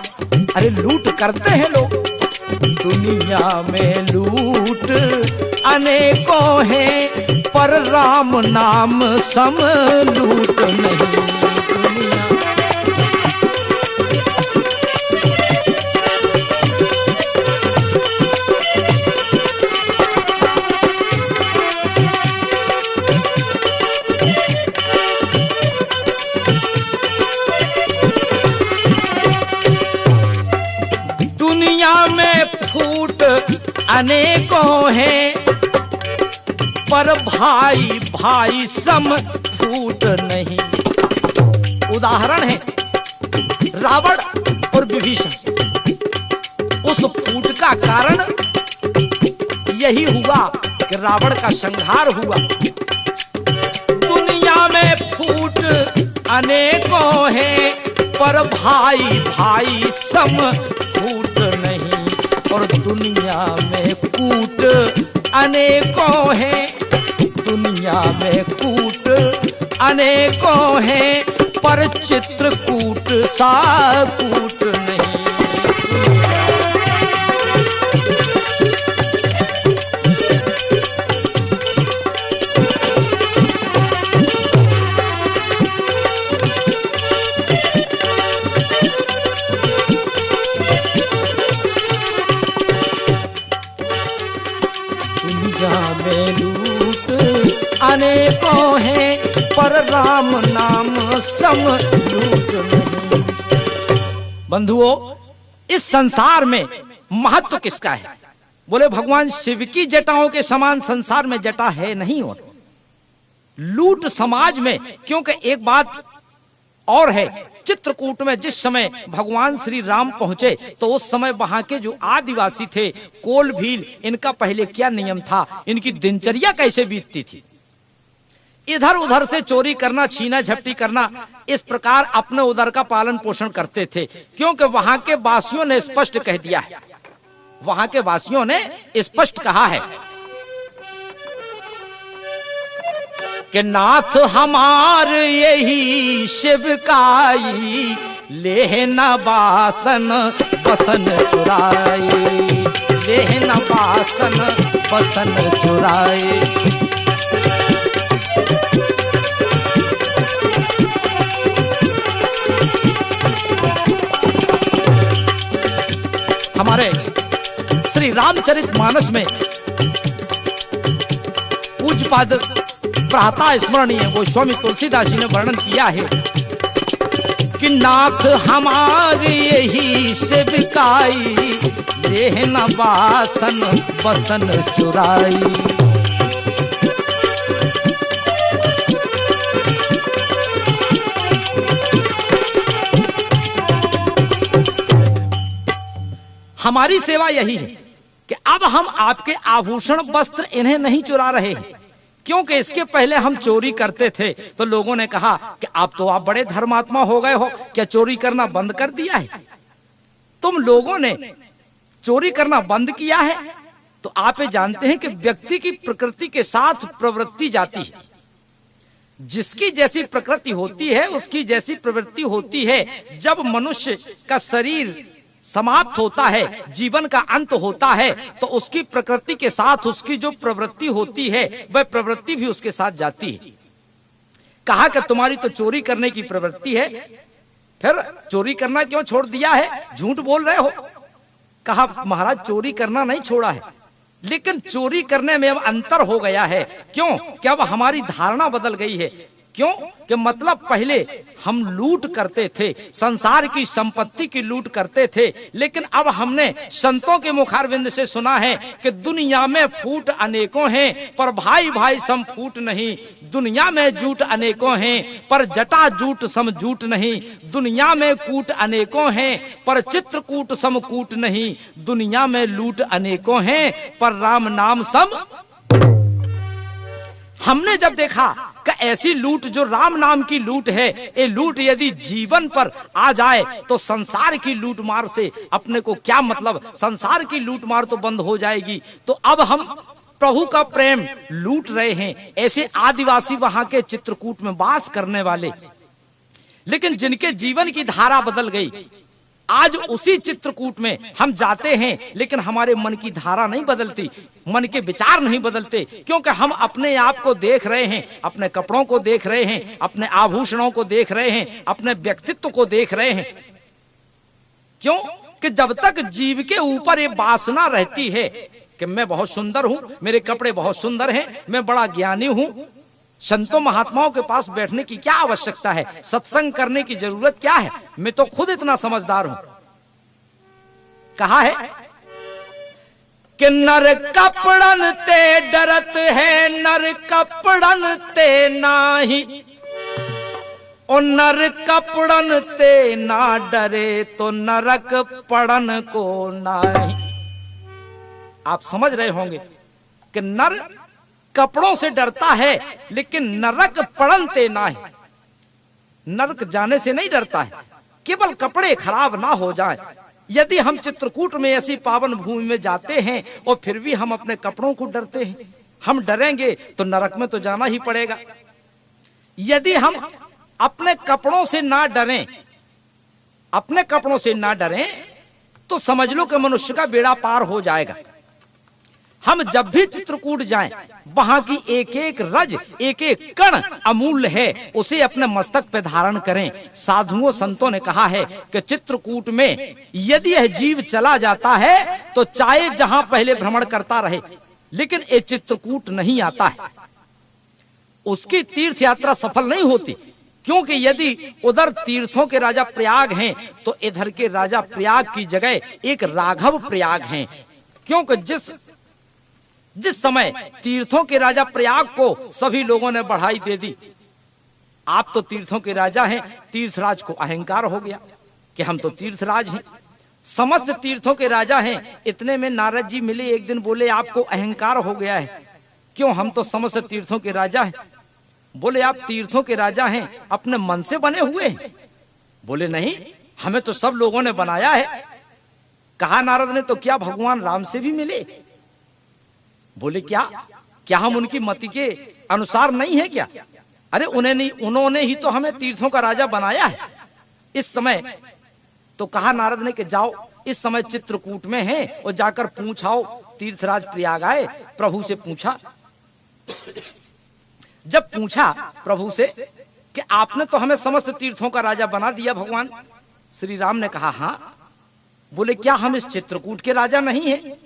अरे लूट करते हैं लोग। दुनिया में लूट अनेकों हैं, पर राम नाम सम लूट नहीं। दुनिया में फूट अनेकों हैं, पर भाई भाई सम फूट नहीं। उदाहरण है रावण और विभीषण। उस फूट का कारण यही हुआ कि रावण का संहार हुआ। दुनिया में फूट अनेकों हैं, पर भाई भाई सम फूट नहीं। और दुनिया में कूट अनेकों हैं, दुनिया में कूट अनेकों हैं, पर चित्रकूट सा कूट नहीं। अनेकों हैं, पर राम नाम सम लूट नहीं। बंधुओं, इस संसार में महत्व किसका है? बोले भगवान शिव की जटाओं के समान संसार में जटा है नहीं। और लूट समाज में, क्योंकि एक बात और है, चित्रकूट में जिस समय भगवान श्री राम पहुंचे तो उस समय वहां के जो आदिवासी थे, कोल भील, इनका पहले क्या नियम था, इनकी दिनचर्या कैसे बीतती थी। इधर उधर से चोरी करना, छीना झपटी करना, इस प्रकार अपने उधर का पालन पोषण करते थे। क्योंकि वहां के वासियों ने स्पष्ट कह दिया है, वहां के वासियों ने स्पष्ट कहा है कि नाथ हमार यही शिवकाई, लेहना बासन बसन चुराए, लेहना बासन बसन चुराए। हमारे श्री रामचरितमानस में पूज्यपाद प्रातः स्मरणीय गोस्वामी तुलसीदास जी ने वर्णन किया है कि नाथ हमारे यही शिवकाई, लेहना बासन बसन चुराई। हमारी सेवा यही है कि अब हम आपके आभूषण वस्त्र इन्हें नहीं चुरा रहे हैं। क्योंकि इसके पहले हम चोरी करते थे तो लोगों ने कहा कि आप बड़े धर्मात्मा हो गए हो, क्या चोरी करना बंद कर दिया है? तुम लोगों ने चोरी करना बंद किया है तो आप ये जानते हैं कि व्यक्ति की प्रकृति के साथ प्रवृत्ति जाती है। जिसकी जैसी प्रकृति होती है उसकी जैसी प्रवृत्ति होती है। जब मनुष्य का शरीर समाप्त होता है, जीवन का अंत होता है, तो उसकी प्रकृति के साथ उसकी जो प्रवृत्ति होती है वह प्रवृत्ति भी उसके साथ जाती है। कहा कि तुम्हारी तो चोरी करने की प्रवृत्ति है, फिर चोरी करना क्यों छोड़ दिया है, झूठ बोल रहे हो। कहा महाराज चोरी करना नहीं छोड़ा है, लेकिन चोरी करने में अब अंतर हो गया है। क्यों? कि अब हमारी धारणा बदल गई है। क्यों? कि मतलब पहले हम लूट करते थे, संसार की संपत्ति की लूट करते थे, लेकिन अब हमने संतों के मुखारविंद से सुना है कि दुनिया में फूट अनेकों हैं पर भाई भाई सम फूट नहीं। दुनिया में जूट अनेकों हैं पर जटा जूट सम जूट नहीं। दुनिया में कूट अनेकों हैं पर चित्रकूट सम कूट नहीं। दुनिया में लूट अनेकों हैं पर राम नाम सम। हमने जब देखा कि ऐसी लूट जो राम नाम की लूट है, ये लूट यदि जीवन पर आ जाए तो संसार की लूट मार से अपने को क्या मतलब, संसार की लूट मार तो बंद हो जाएगी। तो अब हम प्रभु का प्रेम लूट रहे हैं। ऐसे आदिवासी वहां के चित्रकूट में वास करने वाले, लेकिन जिनके जीवन की धारा बदल गई, आज उसी चित्रकूट में हम जाते हैं लेकिन हमारे मन की धारा नहीं बदलती, मन के विचार नहीं बदलते। क्योंकि हम अपने आप को देख रहे हैं, अपने कपड़ों को देख रहे हैं, अपने आभूषणों को देख रहे हैं, अपने व्यक्तित्व को देख रहे हैं। क्यों? कि जब तक जीव के ऊपर ये वासना रहती है कि मैं बहुत सुंदर हूं, मेरे कपड़े बहुत सुंदर हैं, मैं बड़ा ज्ञानी हूं, संतों महात्माओं के पास बैठने की क्या आवश्यकता है, सत्संग करने की जरूरत क्या है, मैं तो खुद इतना समझदार हूं। कहा है कि नर कपड़न ते डरत है, नर कपड़न ते नाही, और नर कपड़न ते ना डरे तो नरक पड़न को नाही। आप समझ रहे होंगे कि नर कपड़ों से डरता है लेकिन नरक पड़नते ना है, नरक जाने से नहीं डरता है, केवल कपड़े खराब ना हो जाएं। यदि हम चित्रकूट में ऐसी पावन भूमि में जाते हैं और फिर भी हम अपने कपड़ों को डरते हैं, हम डरेंगे तो नरक में तो जाना ही पड़ेगा। यदि हम अपने कपड़ों से ना डरें, अपने कपड़ों से ना डरें तो समझ लो कि मनुष्य का बेड़ा पार हो जाएगा। हम जब भी चित्रकूट जाएं, वहां की एक एक रज, एक एक कण अमूल्य है, उसे अपने मस्तक पे धारण करें। साधुओं संतों ने कहा है कि चित्रकूट में यदि यह जीव चला जाता है तो चाहे जहां पहले भ्रमण करता रहे, लेकिन ये चित्रकूट नहीं आता है। उसकी तीर्थ यात्रा सफल नहीं होती। क्योंकि यदि उधर तीर्थों के राजा प्रयाग हैं तो इधर के राजा प्रयाग की जगह एक राघव प्रयाग हैं। क्योंकि जिस समय तीर्थों के राजा प्रयाग को सभी लोगों ने बढ़ाई दे दी, आप तो तीर्थों के राजा हैं, तीर्थराज को अहंकार हो गया कि हम तो तीर्थराज हैं, समस्त तीर्थों के राजा हैं। इतने में नारद जी मिले, एक दिन बोले आपको अहंकार हो गया है, क्यों? हम तो समस्त तीर्थों के राजा हैं। बोले आप तीर्थों के राजा हैं, अपने मन से बने हुए हैं? बोले नहीं, हमें तो सब लोगों ने बनाया है। कहा नारद ने, तो क्या भगवान राम से भी मिले? बोले क्या हम उनकी मति के अनुसार नहीं है क्या? अरे उन्होंने ही तो हमें तीर्थों का राजा बनाया है इस समय। तो कहा नारद ने कि जाओ, इस समय चित्रकूट में हैं और जाकर पूछाओ। तीर्थराज प्रयाग आए, प्रभु से पूछा। जब पूछा प्रभु से कि आपने तो हमें समस्त तीर्थों का राजा बना दिया भगवान, श्री राम ने कहा हाँ। बोले क्या हम इस चित्रकूट के राजा नहीं हैं?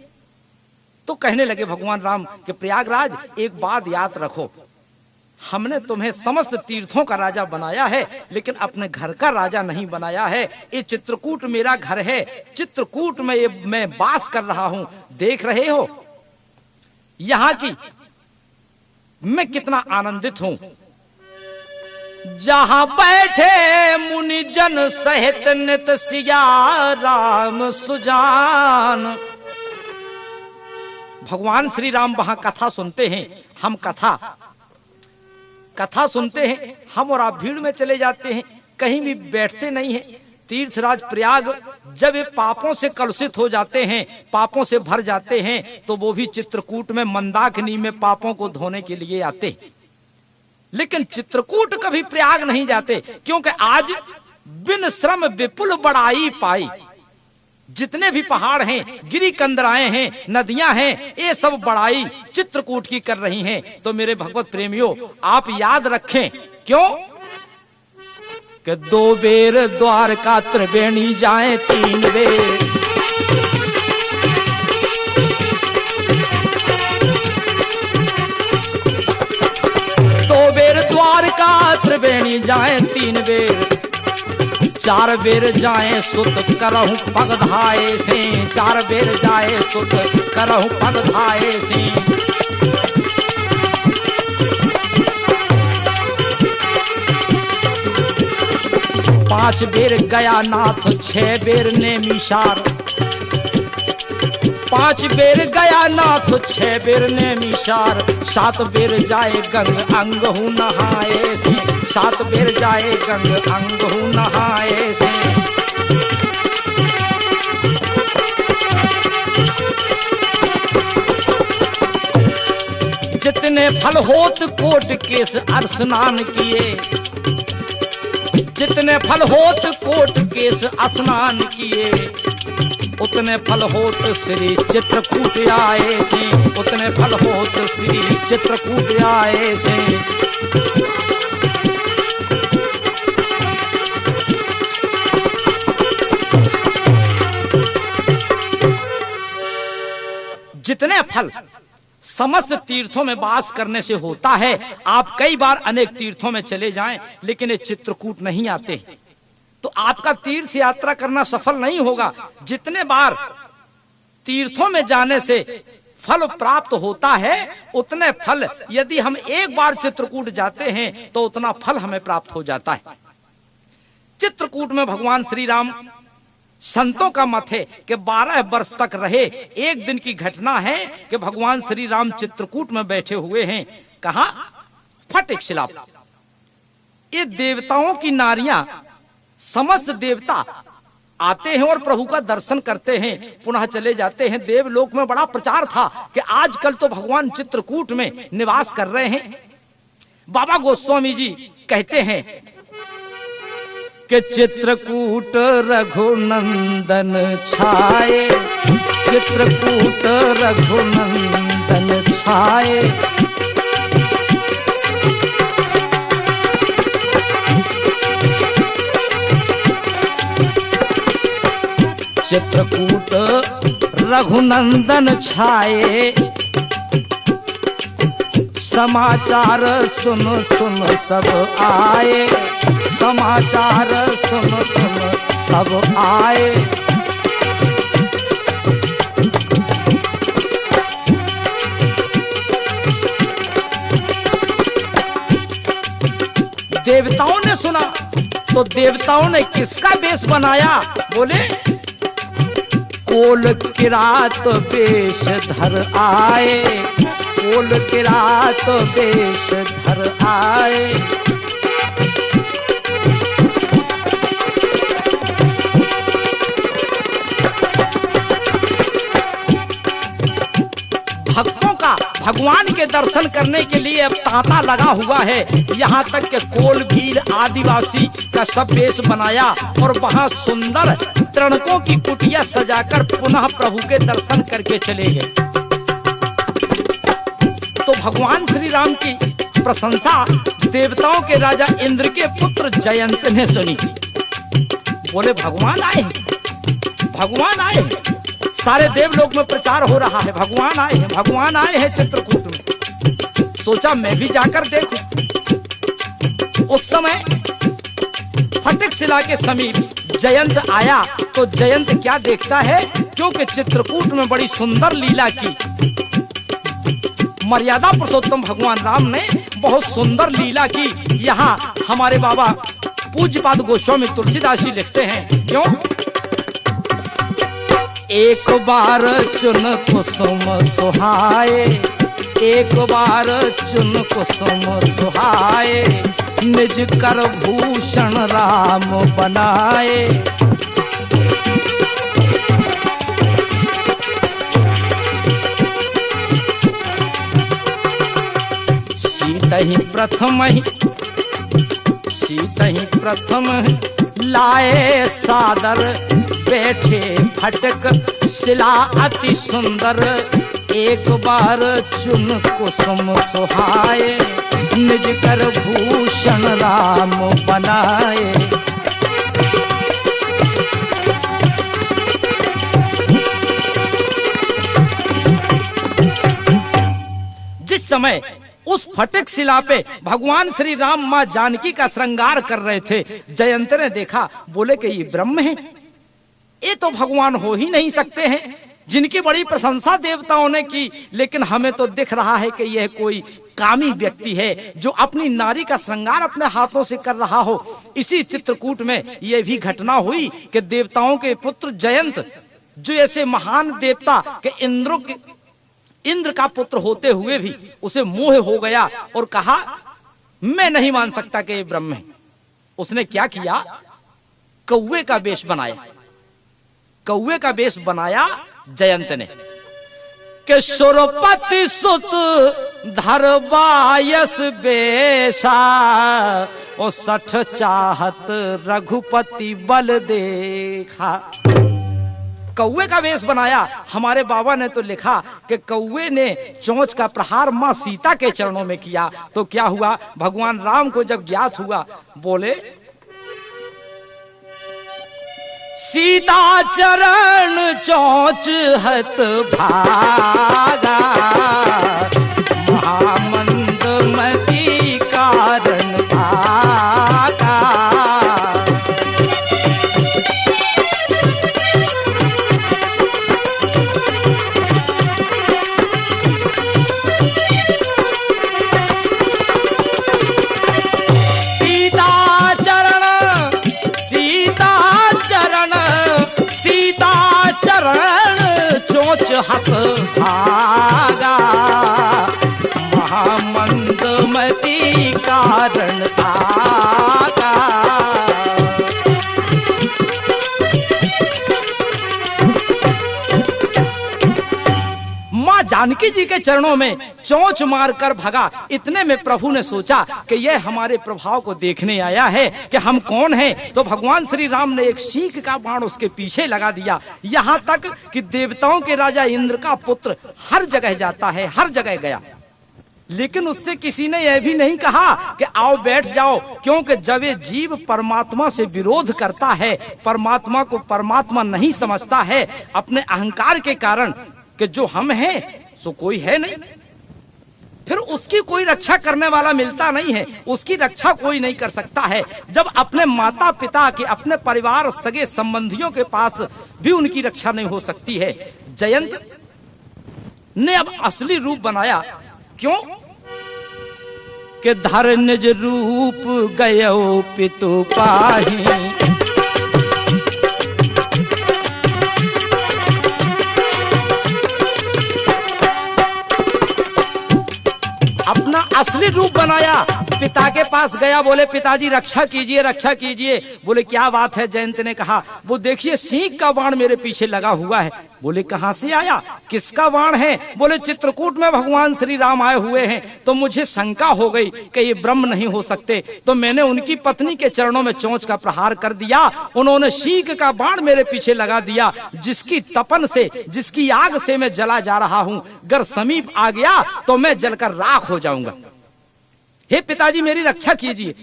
तो कहने लगे भगवान राम कि प्रयागराज एक बात याद रखो, हमने तुम्हें समस्त तीर्थों का राजा बनाया है, लेकिन अपने घर का राजा नहीं बनाया है। ये चित्रकूट मेरा घर है, चित्रकूट में मैं वास कर रहा हूं। देख रहे हो यहां की मैं कितना आनंदित हूं। जहां बैठे मुनि जन सहित नित सिया राम सुजान। भगवान श्री राम वहां कथा सुनते हैं, हम कथा सुनते हैं, हम और आप भीड़ में चले जाते हैं, कहीं भी बैठते नहीं हैं। तीर्थराज प्रयाग जब ये पापों से कलुषित हो जाते हैं, पापों से भर जाते हैं, तो वो भी चित्रकूट में मंदाकिनी में पापों को धोने के लिए आते हैं। लेकिन चित्रकूट कभी प्रयाग नहीं जाते, क्योंकि आज बिन श्रम विपुल बड़ाई पाई। जितने भी पहाड़ हैं, गिरी कंदराएं हैं, नदियां हैं, ये सब बड़ाई चित्रकूट की कर रही हैं। तो मेरे भगवत प्रेमियों, आप याद रखें, क्यों कि 2 बेर द्वारका त्रिवेणी जाए 3 बेर। 2 बेर द्वारका त्रिवेणी जाए 3 बेर। 4 बेर जाए सुत करहु पग धाये से। 4 बेर जाए सुत करहु पग धाये से। 5 बेर गया नाथ 6 बेर नेमिषार। 5 बेर गया नाथ 6 बेर नेमिषार। 7 बेर जाए गंग अंग हूँ नहाए से। 7 बेर जाए गंग अंग हूँ नहाए से। जितने फल होत कोट केस स्नान किए। जितने फल होत कोट केस स्नान किए। उतने फल होत श्री चित्रकूट आए से। उतने फल होत श्री चित्रकूट आए से। जितने फल समस्त तीर्थों में वास करने से होता है। आप कई बार अनेक तीर्थों में चले जाएं, लेकिन ये चित्रकूट नहीं आते, तो आपका तीर्थ यात्रा करना सफल नहीं होगा। जितने बार तीर्थों में जाने से फल प्राप्त होता है, उतने फल यदि हम एक बार चित्रकूट जाते हैं तो उतना फल हमें प्राप्त हो जाता है। चित्रकूट में भगवान श्री राम, संतों का मत है कि 12 वर्ष तक रहे। एक दिन की घटना है कि भगवान श्री राम चित्रकूट में बैठे हुए हैं। कहा? फट एक शिला। ये देवताओं की नारियां, समस्त देवता आते हैं और प्रभु का दर्शन करते हैं, पुनः चले जाते हैं। देवलोक में बड़ा प्रचार था कि आजकल तो भगवान चित्रकूट में निवास कर रहे हैं। बाबा गोस्वामी जी कहते हैं कि चित्रकूट रघुनंदन छाए। चित्रकूट रघुनंदन छाए। चित्रकूट रघुनंदन छाए। समाचार सुन सुन सब आए, समाचार सुन सुन सब आए। देवताओं ने सुना तो देवताओं ने किसका वेश बनाया? बोले कोल किरात वेश धर आए, कोल किरात वेश धर आए। भक्तों का भगवान के दर्शन करने के लिए अब तांता लगा हुआ है। यहाँ तक के कोल भील आदिवासी का सब वेश बनाया और वहाँ सुंदर तृणकों की कुटिया सजाकर पुनः प्रभु के दर्शन करके चले गए। तो भगवान श्री राम की प्रशंसा देवताओं के राजा इंद्र के पुत्र जयंत ने सुनी। बोले भगवान आए, भगवान आए। सारे देवलोक में प्रचार हो रहा है, भगवान आए हैं, भगवान आए हैं चित्रकूट में। सोचा मैं भी जाकर देखूं। उस समय फटिक शिला के समीप जयंत आया तो जयंत क्या देखता है? क्योंकि चित्रकूट में बड़ी सुंदर लीला की। मर्यादा पुरुषोत्तम भगवान राम ने बहुत सुंदर लीला की। यहाँ हमारे बाबा पूज्यपाद गोस्वामी तुलसीदास जी लिखते हैं, क्यों? एक बार चुन कुसुम सुहाए, एक बार चुन कुसुम सुहाए, निज कर भूषण राम बनाए। सीतहि प्रथम लाए सादर, बैठे फटक शिला अति सुंदर। एक बार चुन कुसुम सुहाए, निज कर भूषण राम बनाए। जिस समय उस फटिक शिला पे भगवान श्री राम मां जानकी का श्रृंगार कर रहे थे, जयंत ने देखा। बोले कि ये ब्रह्म है, ये तो भगवान हो ही नहीं सकते हैं, जिनकी बड़ी प्रशंसा देवताओं ने की। लेकिन हमें तो दिख रहा है कि यह कोई कामी व्यक्ति है जो अपनी नारी का श्रृंगार अपने हाथों से कर रहा हो। इसी चित्रकूट में यह भी घटना हुई कि देवताओं के पुत्र जयंत, जो ऐसे महान देवता के इंद्र का पुत्र होते हुए भी उसे मोह हो गया और कहा मैं नहीं मान सकता कि ये ब्रह्म है। उसने क्या किया? कौवे का वेश बनाया। कौवे का वेश बनाया जयंत ने कि सुरपति सुत धरबायस बेशा, ओ 60 चाहत रघुपति बल देखा। कौवे का वेश बनाया। हमारे बाबा ने तो लिखा कि कौवे ने चोंच का प्रहार मां सीता के चरणों में किया। तो क्या हुआ? भगवान राम को जब ज्ञात हुआ, बोले सीता चरण चोंच हत भागा, महामंद मति कारण भागा। हक भागा, महामंद मति कारण भागा। मां जानकी जी के चरणों में चोंच मारकर भगा। इतने में प्रभु ने सोचा कि यह हमारे प्रभाव को देखने आया है कि हम कौन हैं। तो भगवान श्री राम ने एक सीख का बाण उसके पीछे लगा दिया। यहाँ तक कि देवताओं के राजा इंद्र का पुत्र हर जगह जाता है, हर जगह गया। लेकिन उससे किसी ने यह भी नहीं कहा कि आओ बैठ जाओ, क्योंकि जब ये जीव परमात्मा से विरोध करता है, परमात्मा को परमात्मा नहीं समझता है, अपने अहंकार के कारण कि जो हम हैं सो कोई है नहीं, फिर उसकी कोई रक्षा करने वाला मिलता नहीं है, उसकी रक्षा कोई नहीं कर सकता है। जब अपने माता पिता के, अपने परिवार सगे संबंधियों के पास भी उनकी रक्षा नहीं हो सकती है, जयंत ने अब असली रूप बनाया। क्यों कि धर निज रूप गयो पितु पाही, अपना असली रूप बनाया। पिता के पास गया, बोले पिताजी रक्षा कीजिए, रक्षा कीजिए। बोले क्या बात है? जयंत ने कहा, वो देखिए सिंह का बाण मेरे पीछे लगा हुआ है। बोले कहां से आया, किसका बाण है? बोले चित्रकूट में भगवान श्री राम आए हुए हैं, तो मुझे शंका हो गई कि ये ब्रह्म नहीं हो सकते, तो मैंने उनकी पत्नी के चरणों में चोंच का प्रहार कर दिया। उन्होंने सिंह का बाण मेरे पीछे लगा दिया, जिसकी तपन से, जिसकी आग से मैं जला जा रहा हूं। अगर समीप आ गया तो मैं जलकर राख हो जाऊंगा। हे पिताजी मेरी रक्षा कीजिए।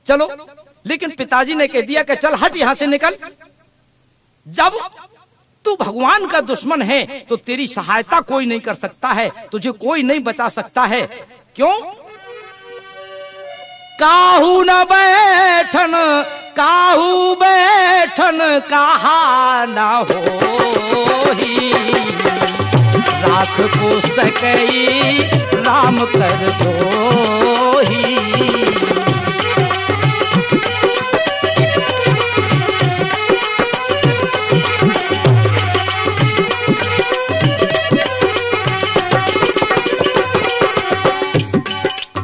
चलो, लेकिन पिताजी ने कह दिया कि चल हट यहां से, निकल। जब तू भगवान का दुश्मन है तो तेरी सहायता कोई नहीं कर सकता है, तुझे कोई नहीं बचा सकता है। क्यों? काहू न बैठन, काहू बैठन कहा न होही, राख को सकई राम कर दोही।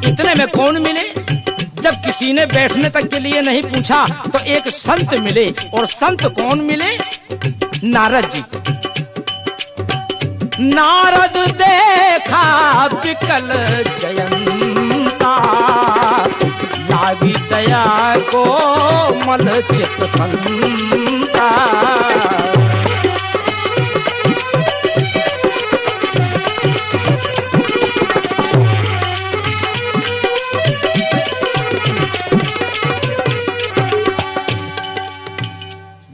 इतने में कौन मिले? जब किसी ने बैठने तक के लिए नहीं पूछा तो एक संत मिले। और संत कौन मिले? नारद जी। नारद देखा विकल जयंता, लागी दया को मल चित संता।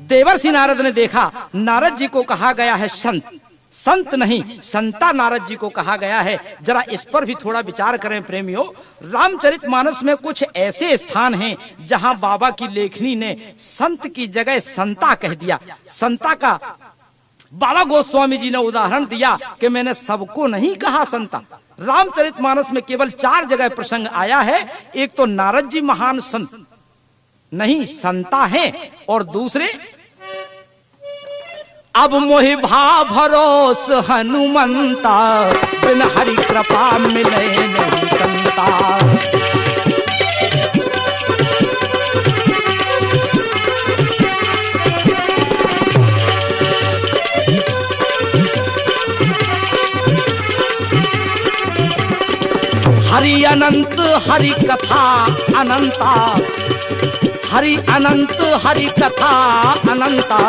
देवर्षि नारद ने देखा, नारद जी को कहा गया है संत, संत नहीं संता नारद जी को कहा गया है। जरा इस पर भी थोड़ा विचार करें प्रेमियों। रामचरितमानस में कुछ ऐसे स्थान हैं जहां बाबा की लेखनी ने संत की जगह संता कह दिया। संता का बाबा गोस्वामी जी ने उदाहरण दिया कि मैंने सबको नहीं कहा संता। रामचरितमानस में केवल 4 जगह प्रसंग आया है। एक तो नारद जी महान संत नहीं संता है, और दूसरे अब मोहि भा भरोस हनुमंता, बिन हरि कृपा मिले नहीं संता। हरि अनंत हरि कथा अनंता, हरि अनंत हरि कथा अनंता,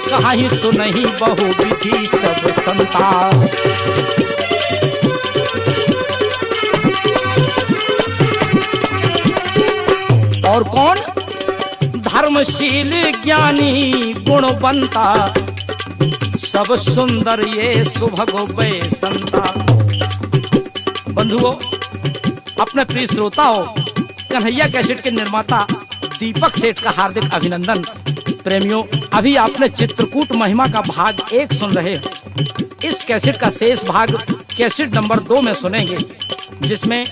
कहीं सुनहि बहु विधि सब संता। और कौन? धर्मशील ज्ञानी गुणवंता, सब सुंदर ये सुभग वे संता। बंधुओं, अपने प्रिय श्रोताओं, कन्हैया कैसेट के निर्माता दीपक सेठ का हार्दिक अभिनंदन। प्रेमियों, अभी आपने चित्रकूट महिमा का भाग 1 सुन रहे हैं। इस कैसेट का शेष भाग कैसेट नंबर 2 में सुनेंगे, जिसमें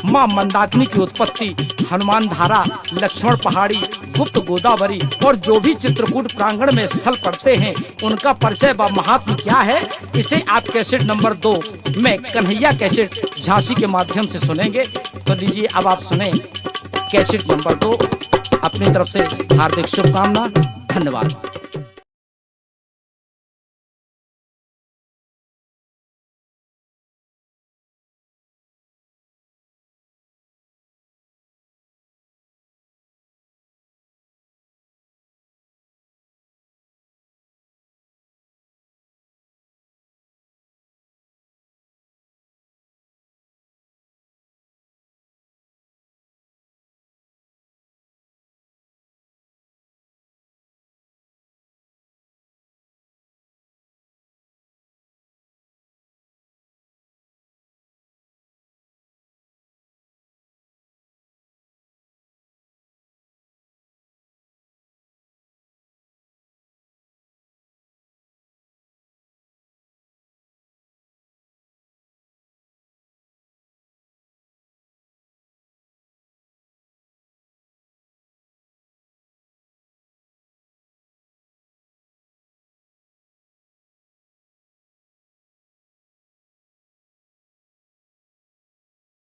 मां मंदाकिनी की उत्पत्ति, हनुमान धारा, लक्ष्मण पहाड़ी, गुप्त गोदावरी और जो भी चित्रकूट प्रांगण में स्थल पड़ते हैं उनका परिचय व महात्म क्या है, इसे आप कैसेट नंबर 2 में कन्हैया कैसेट झांसी के माध्यम से सुनेंगे। तो लीजिए अब आप सुने कैसेट नंबर 2। अपनी तरफ से हार्दिक शुभकामना, धन्यवाद।